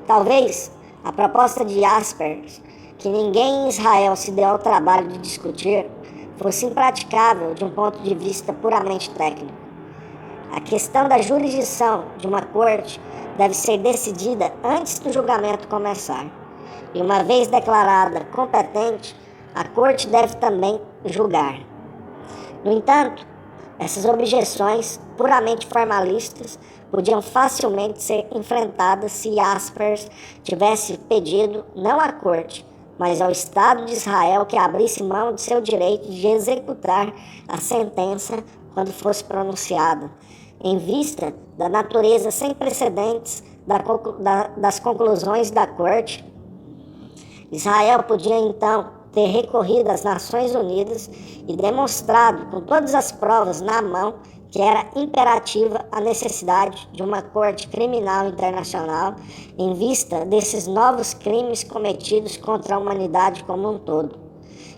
Talvez a proposta de Jaspers, que ninguém em Israel se deu ao trabalho de discutir, fosse impraticável de um ponto de vista puramente técnico. A questão da jurisdição de uma corte deve ser decidida antes do julgamento começar. E uma vez declarada competente, a corte deve também julgar. No entanto, essas objeções, puramente formalistas, podiam facilmente ser enfrentadas se Jaspers tivesse pedido não à corte, mas ao Estado de Israel que abrisse mão de seu direito de executar a sentença quando fosse pronunciada, em vista da natureza sem precedentes das conclusões da corte. Israel podia então ter recorrido às Nações Unidas e demonstrado com todas as provas na mão que era imperativa a necessidade de uma corte criminal internacional em vista desses novos crimes cometidos contra a humanidade como um todo.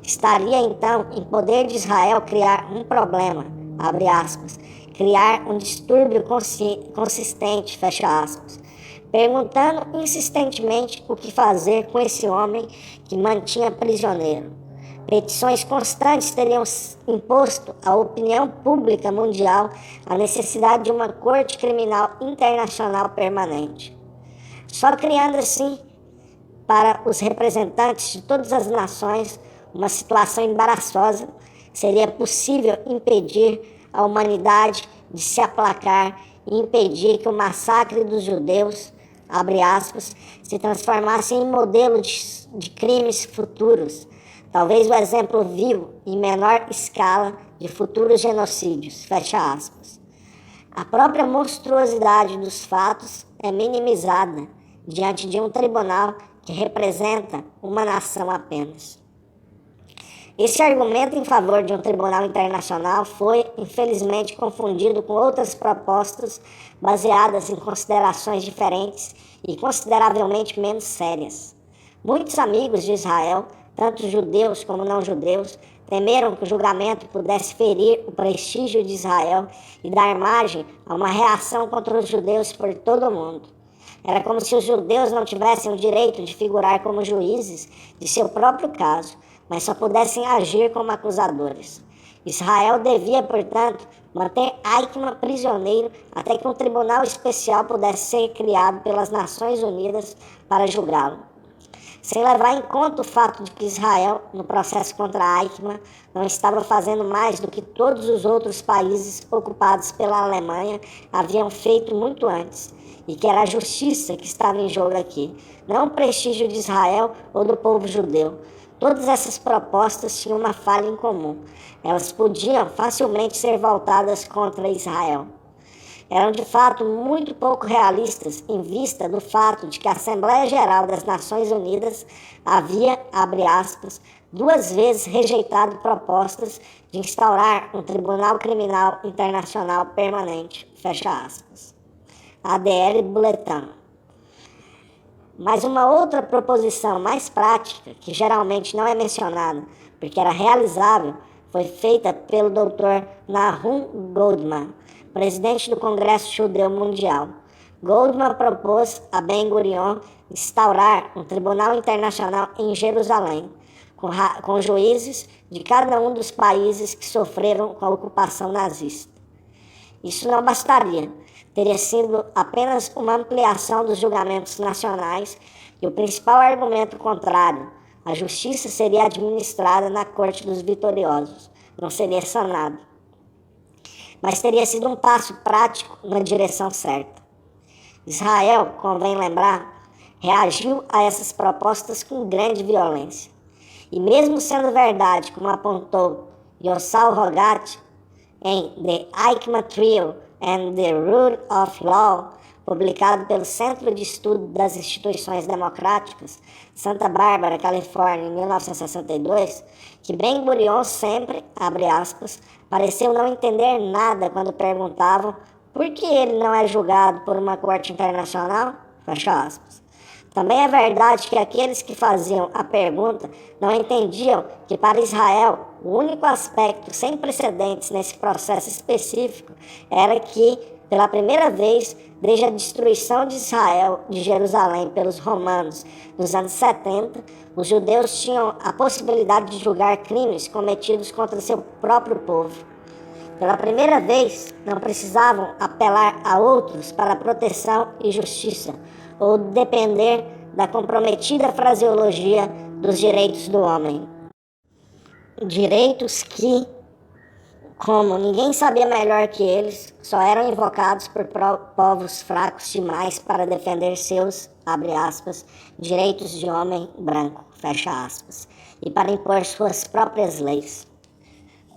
Estaria então em poder de Israel criar um problema, abre aspas, criar um distúrbio consistente, fecha aspas, perguntando insistentemente o que fazer com esse homem que mantinha prisioneiro. Petições constantes teriam imposto à opinião pública mundial a necessidade de uma corte criminal internacional permanente. Só criando assim, para os representantes de todas as nações, uma situação embaraçosa, seria possível impedir a humanidade de se aplacar e impedir que o massacre dos judeus, abre aspas, se transformasse em modelo de crimes futuros, talvez o exemplo vivo, em menor escala, de futuros genocídios, fecha aspas. A própria monstruosidade dos fatos é minimizada diante de um tribunal que representa uma nação apenas. Esse argumento em favor de um tribunal internacional foi, infelizmente, confundido com outras propostas baseadas em considerações diferentes e consideravelmente menos sérias. Muitos amigos de Israel, tanto judeus como não judeus, temeram que o julgamento pudesse ferir o prestígio de Israel e dar margem a uma reação contra os judeus por todo o mundo. Era como se os judeus não tivessem o direito de figurar como juízes de seu próprio caso, mas só pudessem agir como acusadores. Israel devia, portanto, manter Eichmann prisioneiro até que um tribunal especial pudesse ser criado pelas Nações Unidas para julgá-lo. Sem levar em conta o fato de que Israel, no processo contra Eichmann, não estava fazendo mais do que todos os outros países ocupados pela Alemanha haviam feito muito antes, e que era a justiça que estava em jogo aqui, não o prestígio de Israel ou do povo judeu. Todas essas propostas tinham uma falha em comum. Elas podiam facilmente ser voltadas contra Israel. Eram de fato muito pouco realistas em vista do fato de que a Assembleia Geral das Nações Unidas havia, abre aspas, 2 vezes rejeitado propostas de instaurar um Tribunal Criminal Internacional permanente, fecha aspas. ADL Bulletin. Mas uma outra proposição mais prática, que geralmente não é mencionada, porque era realizável, foi feita pelo Dr. Nahum Goldman, presidente do Congresso Judeu Mundial. Goldman propôs a Ben-Gurion instaurar um tribunal internacional em Jerusalém, com juízes de cada um dos países que sofreram com a ocupação nazista. Isso não bastaria. Teria sido apenas uma ampliação dos julgamentos nacionais e o principal argumento contrário, a justiça seria administrada na corte dos vitoriosos, não seria sanada. Mas teria sido um passo prático na direção certa. Israel, convém lembrar, reagiu a essas propostas com grande violência. E mesmo sendo verdade, como apontou Yossal Rogat em The Eichmann Trio and the Rule of Law, publicado pelo Centro de Estudo das Instituições Democráticas, Santa Bárbara, Califórnia, em 1962, que Ben-Gurion sempre, abre aspas, pareceu não entender nada quando perguntavam por que ele não é julgado por uma corte internacional, fecha aspas. Também é verdade que aqueles que faziam a pergunta não entendiam que para Israel o único aspecto sem precedentes nesse processo específico era que, pela primeira vez, desde a destruição de Israel, de Jerusalém, pelos romanos nos anos 70, os judeus tinham a possibilidade de julgar crimes cometidos contra seu próprio povo. Pela primeira vez, não precisavam apelar a outros para proteção e justiça, ou depender da comprometida fraseologia dos direitos do homem. Direitos que, como ninguém sabia melhor que eles, só eram invocados por povos fracos demais para defender seus, abre aspas, direitos de homem branco, fecha aspas, e para impor suas próprias leis.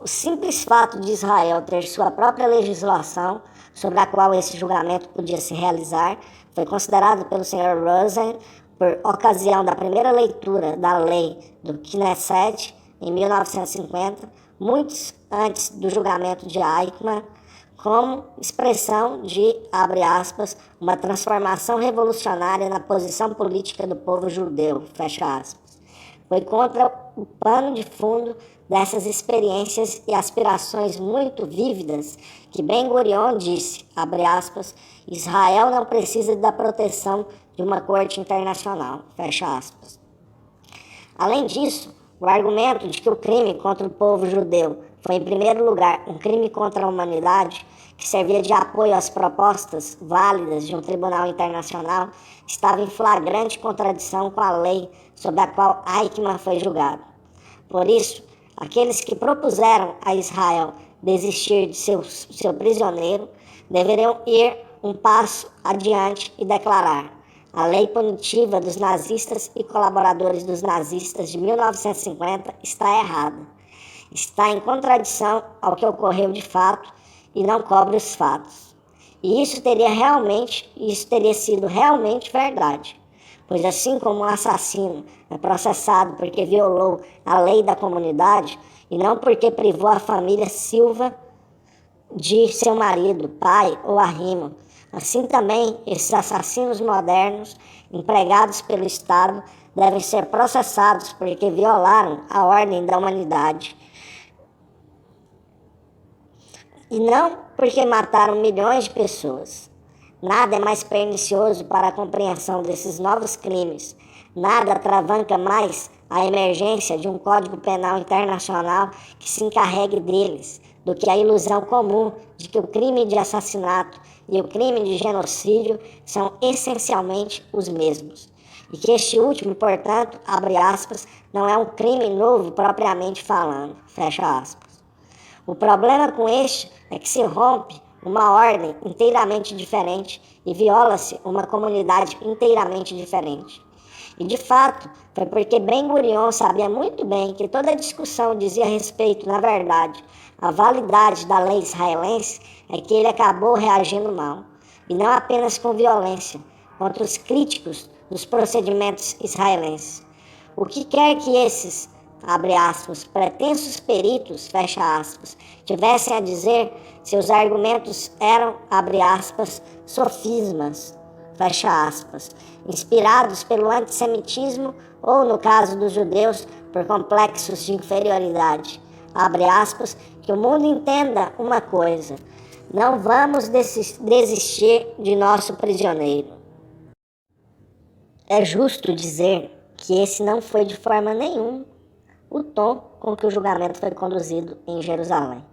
O simples fato de Israel ter sua própria legislação, sobre a qual esse julgamento podia se realizar, foi considerado pelo Sr. Rosen, por ocasião da primeira leitura da lei do Knesset, em 1950, muitos antes do julgamento de Eichmann, como expressão de, abre aspas, uma transformação revolucionária na posição política do povo judeu, fecha aspas. Foi contra o pano de fundo dessas experiências e aspirações muito vívidas que Ben-Gurion disse, abre aspas, Israel não precisa da proteção de uma corte internacional, fecha aspas. Além disso, o argumento de que o crime contra o povo judeu foi, em primeiro lugar, um crime contra a humanidade, que servia de apoio às propostas válidas de um tribunal internacional, estava em flagrante contradição com a lei sob a qual Eichmann foi julgado. Por isso, aqueles que propuseram a Israel desistir de seu prisioneiro deveriam ir um passo adiante e declarar: a lei punitiva dos nazistas e colaboradores dos nazistas de 1950 está errada. Está em contradição ao que ocorreu de fato e não cobre os fatos. E isso teria sido realmente verdade. Pois assim como um assassino é processado porque violou a lei da comunidade e não porque privou a família Silva de seu marido, pai ou arrimo, assim também esses assassinos modernos, empregados pelo Estado, devem ser processados porque violaram a ordem da humanidade. E não porque mataram milhões de pessoas. Nada é mais pernicioso para a compreensão desses novos crimes. Nada atravanca mais a emergência de um Código Penal Internacional que se encarregue deles, do que a ilusão comum de que o crime de assassinato e o crime de genocídio são essencialmente os mesmos. E que este último, portanto, abre aspas, não é um crime novo propriamente falando, fecha aspas. O problema com este é que se rompe uma ordem inteiramente diferente e viola-se uma comunidade inteiramente diferente. E, de fato, foi porque Ben-Gurion sabia muito bem que toda a discussão dizia respeito, na verdade, à validade da lei israelense, é que ele acabou reagindo mal, e não apenas com violência, contra os críticos dos procedimentos israelenses. O que quer que esses, abre aspas, pretensos peritos, fecha aspas, tivessem a dizer, seus argumentos eram, abre aspas, sofismas, fecha aspas, inspirados pelo antissemitismo ou, no caso dos judeus, por complexos de inferioridade. Abre aspas, que o mundo entenda uma coisa: não vamos desistir de nosso prisioneiro. É justo dizer que esse não foi de forma nenhuma o tom com que o julgamento foi conduzido em Jerusalém.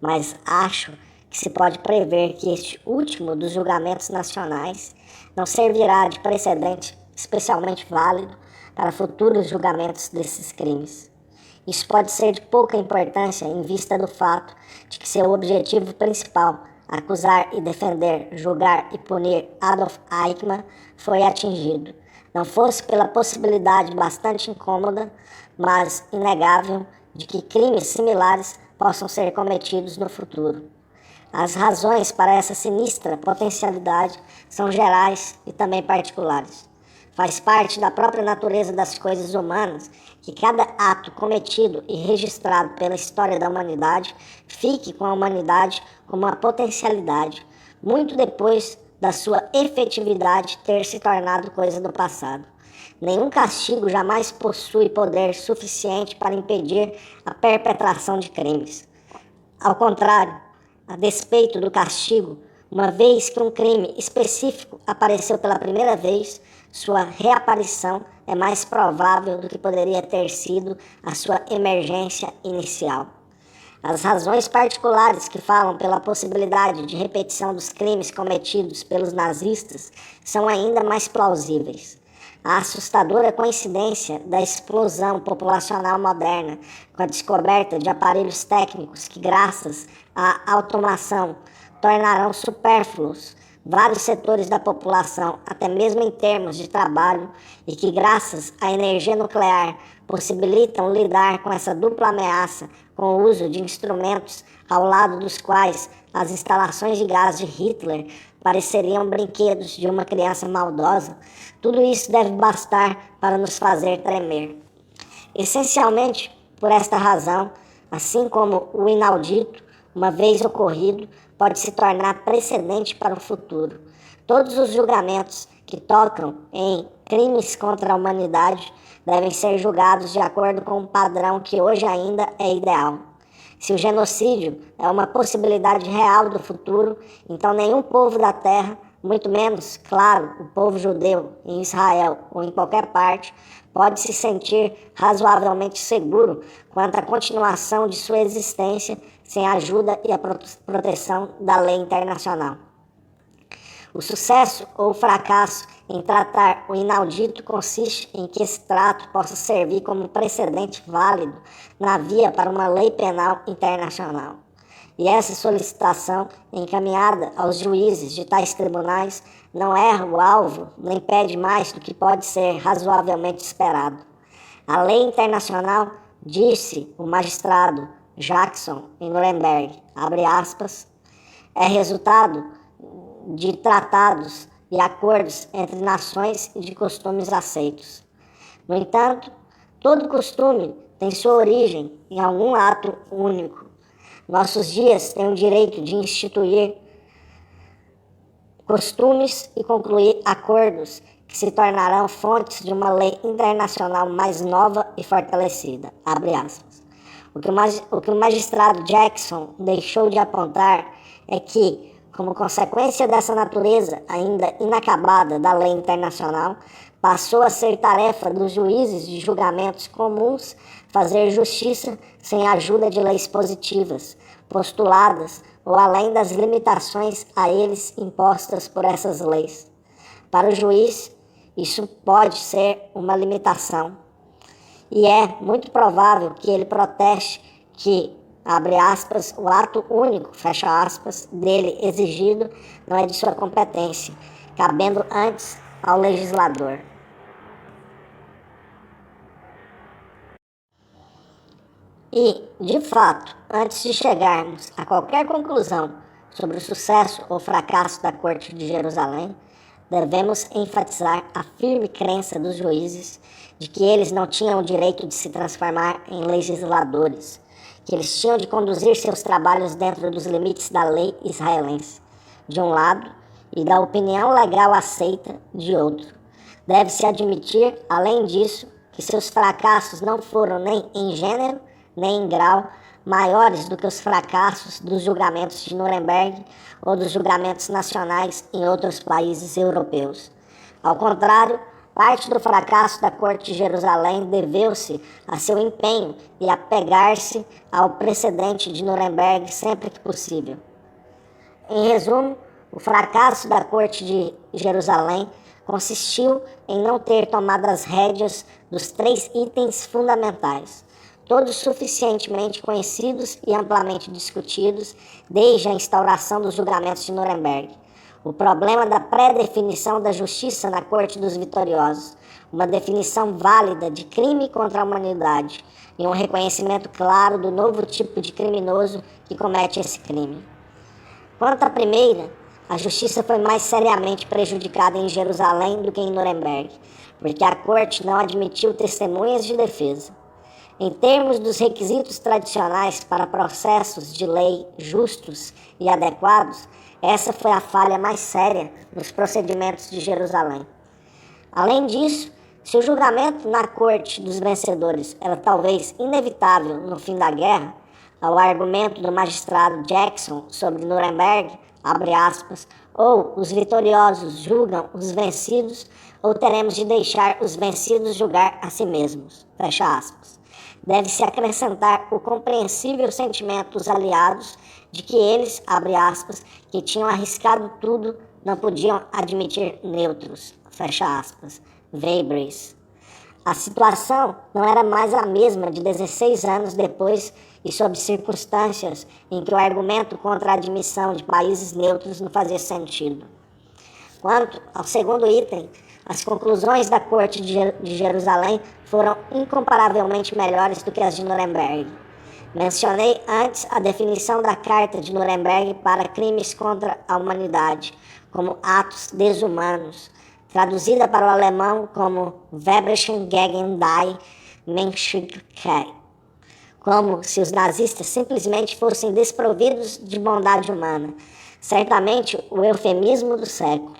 Mas acho que se pode prever que este último dos julgamentos nacionais não servirá de precedente especialmente válido para futuros julgamentos desses crimes. Isso pode ser de pouca importância em vista do fato de que seu objetivo principal, acusar e defender, julgar e punir Adolf Eichmann, foi atingido. Não fosse pela possibilidade bastante incômoda, mas inegável, de que crimes similares possam ser cometidos no futuro. As razões para essa sinistra potencialidade são gerais e também particulares. Faz parte da própria natureza das coisas humanas que cada ato cometido e registrado pela história da humanidade fique com a humanidade como uma potencialidade, muito depois da sua efetividade ter se tornado coisa do passado. Nenhum castigo jamais possui poder suficiente para impedir a perpetração de crimes. Ao contrário, a despeito do castigo, uma vez que um crime específico apareceu pela primeira vez, sua reaparição é mais provável do que poderia ter sido a sua emergência inicial. As razões particulares que falam pela possibilidade de repetição dos crimes cometidos pelos nazistas são ainda mais plausíveis. A assustadora coincidência da explosão populacional moderna com a descoberta de aparelhos técnicos que, graças à automação, tornarão supérfluos vários setores da população, até mesmo em termos de trabalho, e que, graças à energia nuclear, possibilitam lidar com essa dupla ameaça com o uso de instrumentos ao lado dos quais as instalações de gás de Hitler pareceriam brinquedos de uma criança maldosa, tudo isso deve bastar para nos fazer tremer. Essencialmente, por esta razão, assim como o inaudito, uma vez ocorrido, pode se tornar precedente para o futuro. Todos os julgamentos que tocam em crimes contra a humanidade devem ser julgados de acordo com um padrão que hoje ainda é ideal. Se o genocídio é uma possibilidade real do futuro, então nenhum povo da Terra, muito menos, claro, o povo judeu em Israel ou em qualquer parte, pode se sentir razoavelmente seguro quanto à continuação de sua existência sem a ajuda e a proteção da lei internacional. O sucesso ou o fracasso em tratar o inaudito consiste em que esse trato possa servir como precedente válido na via para uma lei penal internacional. E essa solicitação, encaminhada aos juízes de tais tribunais, não erra o alvo, nem pede mais do que pode ser razoavelmente esperado. A lei internacional, disse o magistrado Jackson em Nuremberg, abre aspas, é resultado de tratados e acordos entre nações e de costumes aceitos. No entanto, todo costume tem sua origem em algum ato único. Nossos dias têm o direito de instituir costumes e concluir acordos que se tornarão fontes de uma lei internacional mais nova e fortalecida. Abre aspas. O que o magistrado Jackson deixou de apontar é que, como consequência dessa natureza ainda inacabada da lei internacional, passou a ser tarefa dos juízes de julgamentos comuns fazer justiça sem a ajuda de leis positivas, postuladas ou além das limitações a eles impostas por essas leis. Para o juiz, isso pode ser uma limitação, e é muito provável que ele proteste que, abre aspas, o ato único, fecha aspas, dele exigido não é de sua competência, cabendo antes ao legislador. E, de fato, antes de chegarmos a qualquer conclusão sobre o sucesso ou fracasso da Corte de Jerusalém, devemos enfatizar a firme crença dos juízes de que eles não tinham o direito de se transformar em legisladores, que eles tinham de conduzir seus trabalhos dentro dos limites da lei israelense, de um lado, e da opinião legal aceita de outro. Deve-se admitir, além disso, que seus fracassos não foram nem em gênero, nem em grau, maiores do que os fracassos dos julgamentos de Nuremberg ou dos julgamentos nacionais em outros países europeus. Ao contrário, parte do fracasso da Corte de Jerusalém deveu-se a seu empenho e apegar-se ao precedente de Nuremberg sempre que possível. Em resumo, o fracasso da Corte de Jerusalém consistiu em não ter tomado as rédeas dos 3 itens fundamentais, todos suficientemente conhecidos e amplamente discutidos desde a instauração dos julgamentos de Nuremberg. O problema da pré-definição da justiça na Corte dos Vitoriosos, uma definição válida de crime contra a humanidade e um reconhecimento claro do novo tipo de criminoso que comete esse crime. Quanto à primeira, a justiça foi mais seriamente prejudicada em Jerusalém do que em Nuremberg, porque a Corte não admitiu testemunhas de defesa. Em termos dos requisitos tradicionais para processos de lei justos e adequados, essa foi a falha mais séria nos procedimentos de Jerusalém. Além disso, se o julgamento na Corte dos Vencedores era talvez inevitável no fim da guerra, ao argumento do magistrado Jackson sobre Nuremberg, abre aspas, ou os vitoriosos julgam os vencidos, ou teremos de deixar os vencidos julgar a si mesmos, fecha aspas. Deve-se acrescentar o compreensível sentimento dos aliados de que eles, abre aspas, que tinham arriscado tudo, não podiam admitir neutros, fecha aspas, Weibris. A situação não era mais a mesma de 16 anos depois e sob circunstâncias em que o argumento contra a admissão de países neutros não fazia sentido. Quanto ao segundo item, as conclusões da Corte de Jerusalém foram incomparavelmente melhores do que as de Nuremberg. Mencionei antes a definição da Carta de Nuremberg para crimes contra a humanidade, como atos desumanos, traduzida para o alemão como Verbrechen gegen die Menschlichkeit, como se os nazistas simplesmente fossem desprovidos de bondade humana, certamente o eufemismo do século.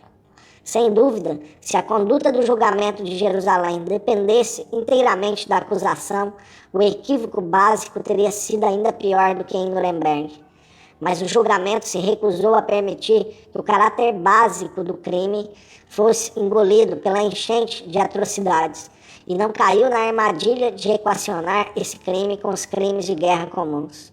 Sem dúvida, se a conduta do julgamento de Jerusalém dependesse inteiramente da acusação, o equívoco básico teria sido ainda pior do que em Nuremberg. Mas o julgamento se recusou a permitir que o caráter básico do crime fosse engolido pela enchente de atrocidades e não caiu na armadilha de equacionar esse crime com os crimes de guerra comuns.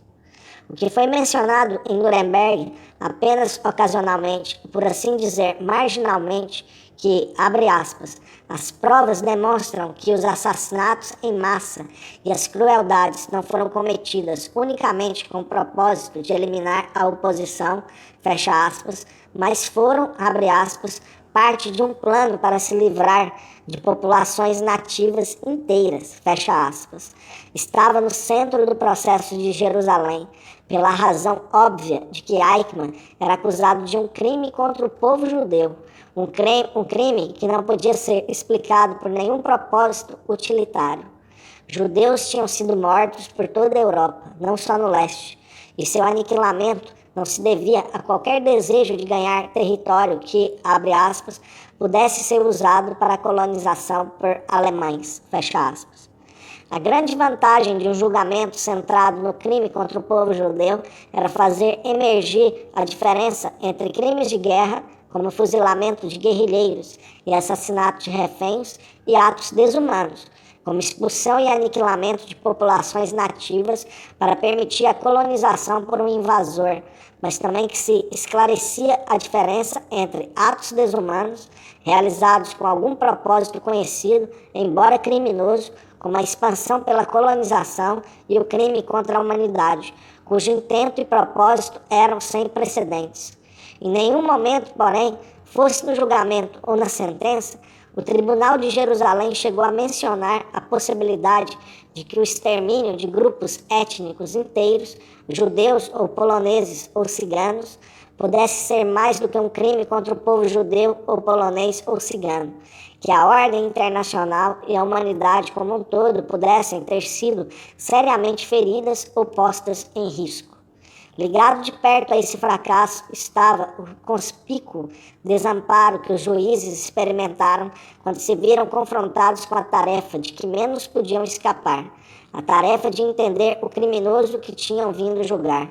O que foi mencionado em Nuremberg apenas ocasionalmente, por assim dizer, marginalmente, que, abre aspas, as provas demonstram que os assassinatos em massa e as crueldades não foram cometidas unicamente com o propósito de eliminar a oposição, fecha aspas, mas foram, abre aspas, parte de um plano para se livrar de populações nativas inteiras, fecha aspas. Estava no centro do processo de Jerusalém, pela razão óbvia de que Eichmann era acusado de um crime contra o povo judeu, um crime que não podia ser explicado por nenhum propósito utilitário. Judeus tinham sido mortos por toda a Europa, não só no leste, e seu aniquilamento não se devia a qualquer desejo de ganhar território que, abre aspas, pudesse ser usado para a colonização por alemães, fecha aspas. A grande vantagem de um julgamento centrado no crime contra o povo judeu era fazer emergir a diferença entre crimes de guerra, como fuzilamento de guerrilheiros e assassinato de reféns, e atos desumanos, como expulsão e aniquilamento de populações nativas para permitir a colonização por um invasor, mas também que se esclarecia a diferença entre atos desumanos, realizados com algum propósito conhecido, embora criminoso, como a expansão pela colonização, e o crime contra a humanidade, cujo intento e propósito eram sem precedentes. Em nenhum momento, porém, fosse no julgamento ou na sentença, o Tribunal de Jerusalém chegou a mencionar a possibilidade de que o extermínio de grupos étnicos inteiros, judeus ou poloneses ou ciganos, pudesse ser mais do que um crime contra o povo judeu ou polonês ou cigano, que a ordem internacional e a humanidade como um todo pudessem ter sido seriamente feridas ou postas em risco. Ligado de perto a esse fracasso estava o conspícuo desamparo que os juízes experimentaram quando se viram confrontados com a tarefa de que menos podiam escapar, a tarefa de entender o criminoso que tinham vindo julgar.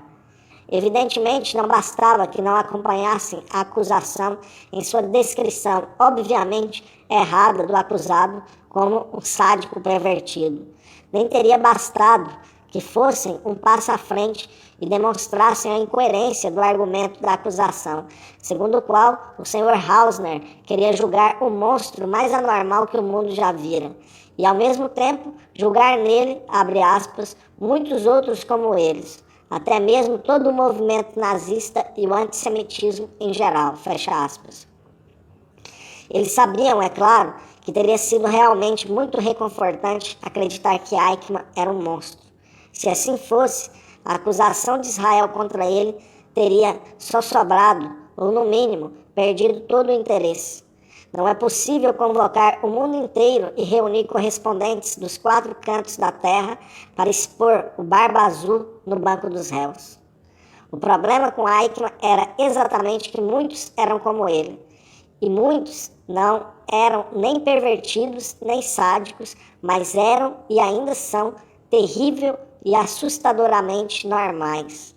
Evidentemente, não bastava que não acompanhassem a acusação em sua descrição, obviamente errada, do acusado como um sádico pervertido. Nem teria bastado que fossem um passo à frente e demonstrassem a incoerência do argumento da acusação, segundo o qual o Sr. Hausner queria julgar o monstro mais anormal que o mundo já vira, e ao mesmo tempo julgar nele, abre aspas, muitos outros como eles, até mesmo todo o movimento nazista e o antissemitismo em geral, fecha aspas. Eles sabiam, é claro, que teria sido realmente muito reconfortante acreditar que Eichmann era um monstro. Se assim fosse, a acusação de Israel contra ele teria só sobrado, ou no mínimo, perdido todo o interesse. Não é possível convocar o mundo inteiro e reunir correspondentes dos 4 cantos da terra para expor o Barba Azul no banco dos réus. O problema com Eichmann era exatamente que muitos eram como ele, e muitos não eram nem pervertidos nem sádicos, mas eram e ainda são terrível e assustadoramente normais.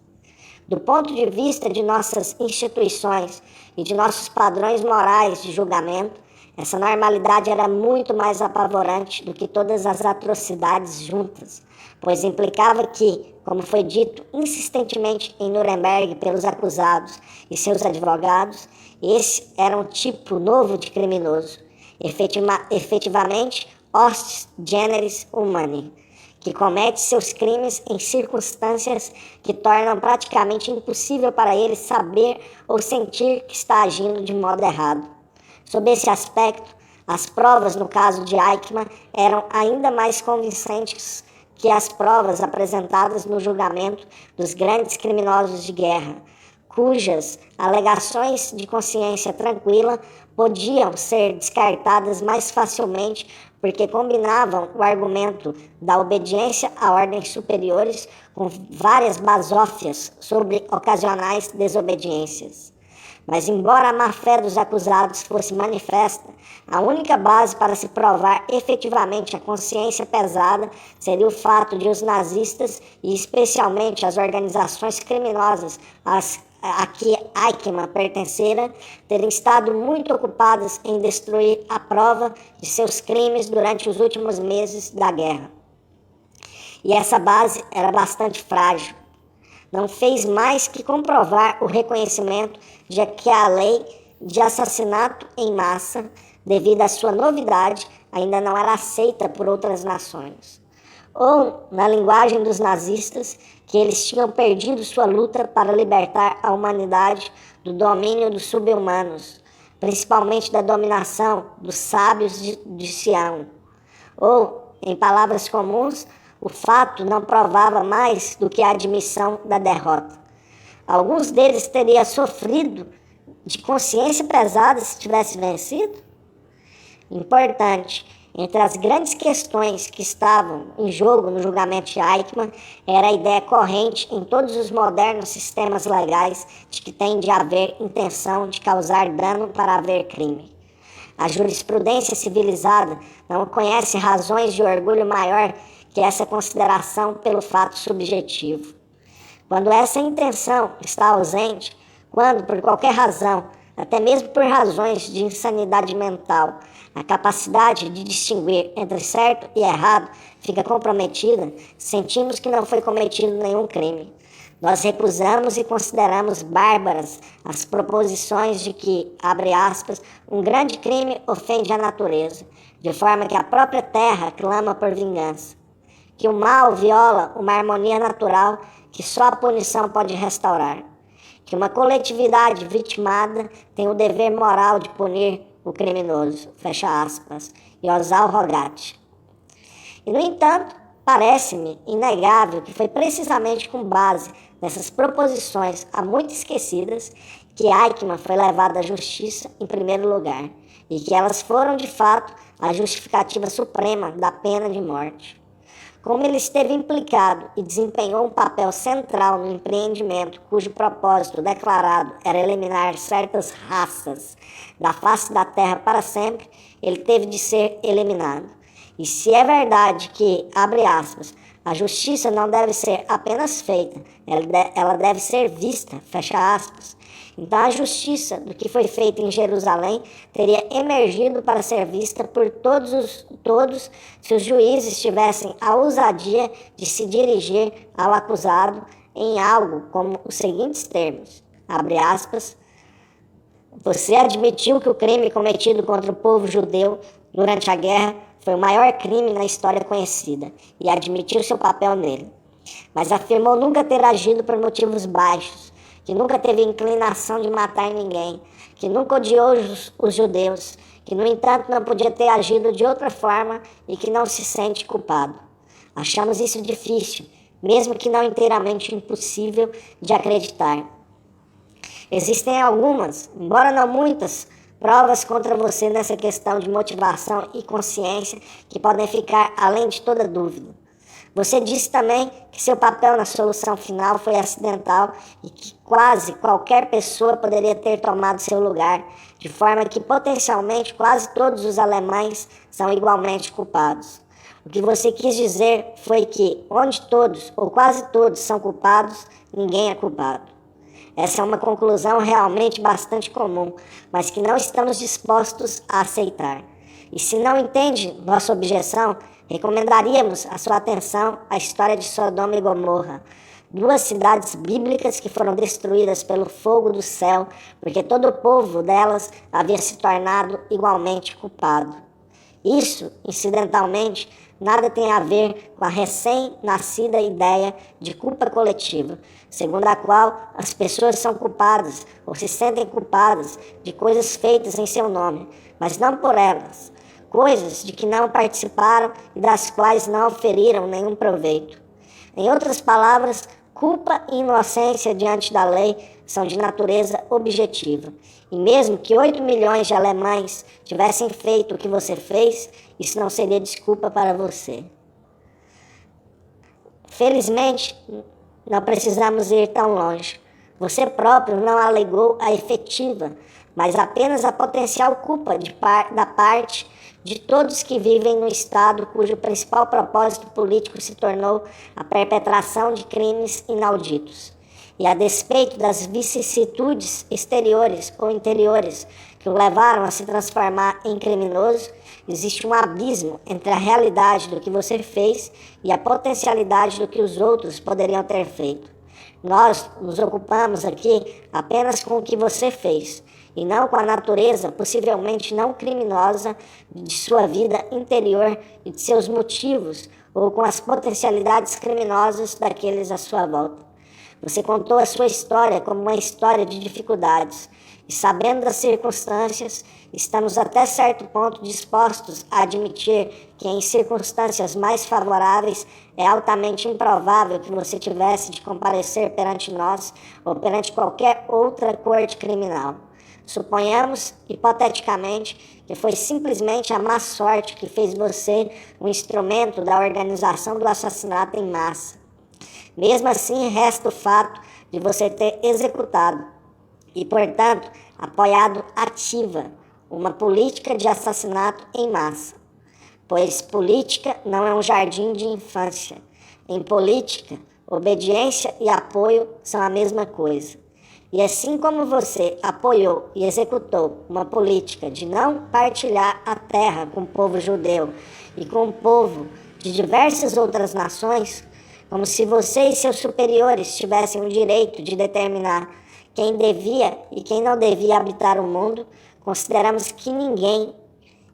Do ponto de vista de nossas instituições e de nossos padrões morais de julgamento, essa normalidade era muito mais apavorante do que todas as atrocidades juntas, pois implicava que, como foi dito insistentemente em Nuremberg pelos acusados e seus advogados, esse era um tipo novo de criminoso, efetivamente hostis generis humani, que comete seus crimes em circunstâncias que tornam praticamente impossível para ele saber ou sentir que está agindo de modo errado. Sob esse aspecto, as provas no caso de Eichmann eram ainda mais convincentes que as provas apresentadas no julgamento dos grandes criminosos de guerra, cujas alegações de consciência tranquila podiam ser descartadas mais facilmente porque combinavam o argumento da obediência a ordens superiores com várias basófias sobre ocasionais desobediências. Mas, embora a má-fé dos acusados fosse manifesta, a única base para se provar efetivamente a consciência pesada seria o fato de os nazistas, e especialmente as organizações criminosas a que Eichmann pertencera, terem estado muito ocupadas em destruir a prova de seus crimes durante os últimos meses da guerra. E essa base era bastante frágil. Não fez mais que comprovar o reconhecimento de que a lei de assassinato em massa, devido à sua novidade, ainda não era aceita por outras nações. Ou, na linguagem dos nazistas, que eles tinham perdido sua luta para libertar a humanidade do domínio dos sub-humanos, principalmente da dominação dos sábios de Sião. Ou, em palavras comuns, o fato não provava mais do que a admissão da derrota. Alguns deles teriam sofrido de consciência pesada se tivesse vencido. Importante, entre as grandes questões que estavam em jogo no julgamento de Eichmann, era a ideia corrente em todos os modernos sistemas legais de que tem de haver intenção de causar dano para haver crime. A jurisprudência civilizada não conhece razões de orgulho maior que essa consideração pelo fato subjetivo. Quando essa intenção está ausente, quando, por qualquer razão, até mesmo por razões de insanidade mental, a capacidade de distinguir entre certo e errado fica comprometida, sentimos que não foi cometido nenhum crime. Nós recusamos e consideramos bárbaras as proposições de que, abre aspas, um grande crime ofende a natureza, de forma que a própria terra clama por vingança, que o mal viola uma harmonia natural que só a punição pode restaurar, que uma coletividade vitimada tem o dever moral de punir o criminoso, fecha aspas, Yosal Rogat. E, no entanto, parece-me inegável que foi precisamente com base nessas proposições há muito esquecidas que Eichmann foi levado à justiça em primeiro lugar, e que elas foram, de fato, a justificativa suprema da pena de morte. Como ele esteve implicado e desempenhou um papel central no empreendimento cujo propósito declarado era eliminar certas raças da face da terra para sempre, ele teve de ser eliminado. E se é verdade que, abre aspas, a justiça não deve ser apenas feita, ela deve ser vista, fecha aspas. Então a justiça do que foi feito em Jerusalém teria emergido para ser vista por todos se os juízes tivessem a ousadia de se dirigir ao acusado em algo como os seguintes termos, abre aspas, você admitiu que o crime cometido contra o povo judeu durante a guerra foi o maior crime na história conhecida e admitiu seu papel nele, mas afirmou nunca ter agido por motivos baixos, que nunca teve inclinação de matar ninguém, que nunca odiou os judeus, que no entanto não podia ter agido de outra forma e que não se sente culpado. Achamos isso difícil, mesmo que não inteiramente impossível de acreditar. Existem algumas, embora não muitas, provas contra você nessa questão de motivação e consciência que podem ficar além de toda dúvida. Você disse também que seu papel na solução final foi acidental e que quase qualquer pessoa poderia ter tomado seu lugar, de forma que potencialmente quase todos os alemães são igualmente culpados. O que você quis dizer foi que, onde todos ou quase todos são culpados, ninguém é culpado. Essa é uma conclusão realmente bastante comum, mas que não estamos dispostos a aceitar. E se não entende nossa objeção, recomendaríamos a sua atenção à história de Sodoma e Gomorra, duas cidades bíblicas que foram destruídas pelo fogo do céu, porque todo o povo delas havia se tornado igualmente culpado. Isso, incidentalmente, nada tem a ver com a recém-nascida ideia de culpa coletiva, segundo a qual as pessoas são culpadas ou se sentem culpadas de coisas feitas em seu nome, mas não por elas, coisas de que não participaram e das quais não oferiram nenhum proveito. Em outras palavras, culpa e inocência diante da lei são de natureza objetiva. E mesmo que 8 milhões de alemães tivessem feito o que você fez, isso não seria desculpa para você. Felizmente, não precisamos ir tão longe. Você próprio não alegou a efetiva, mas apenas a potencial culpa da parte de todos que vivem no Estado cujo principal propósito político se tornou a perpetração de crimes inauditos. E a despeito das vicissitudes exteriores ou interiores que o levaram a se transformar em criminoso, existe um abismo entre a realidade do que você fez e a potencialidade do que os outros poderiam ter feito. Nós nos ocupamos aqui apenas com o que você fez, e não com a natureza possivelmente não criminosa de sua vida interior e de seus motivos, ou com as potencialidades criminosas daqueles à sua volta. Você contou a sua história como uma história de dificuldades, e sabendo das circunstâncias, estamos até certo ponto dispostos a admitir que em circunstâncias mais favoráveis é altamente improvável que você tivesse de comparecer perante nós ou perante qualquer outra corte criminal. Suponhamos, hipoteticamente, que foi simplesmente a má sorte que fez você um instrumento da organização do assassinato em massa. Mesmo assim, resta o fato de você ter executado e, portanto, apoiado ativa uma política de assassinato em massa. Pois política não é um jardim de infância. Em política, obediência e apoio são a mesma coisa. E assim como você apoiou e executou uma política de não partilhar a terra com o povo judeu e com o povo de diversas outras nações, como se você e seus superiores tivessem o direito de determinar quem devia e quem não devia habitar o mundo, consideramos que ninguém,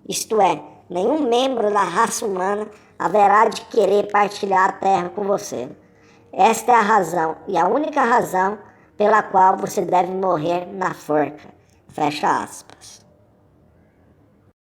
isto é, nenhum membro da raça humana, haverá de querer partilhar a terra com você. Esta é a razão, e a única razão, pela qual você deve morrer na forca. Fecha aspas.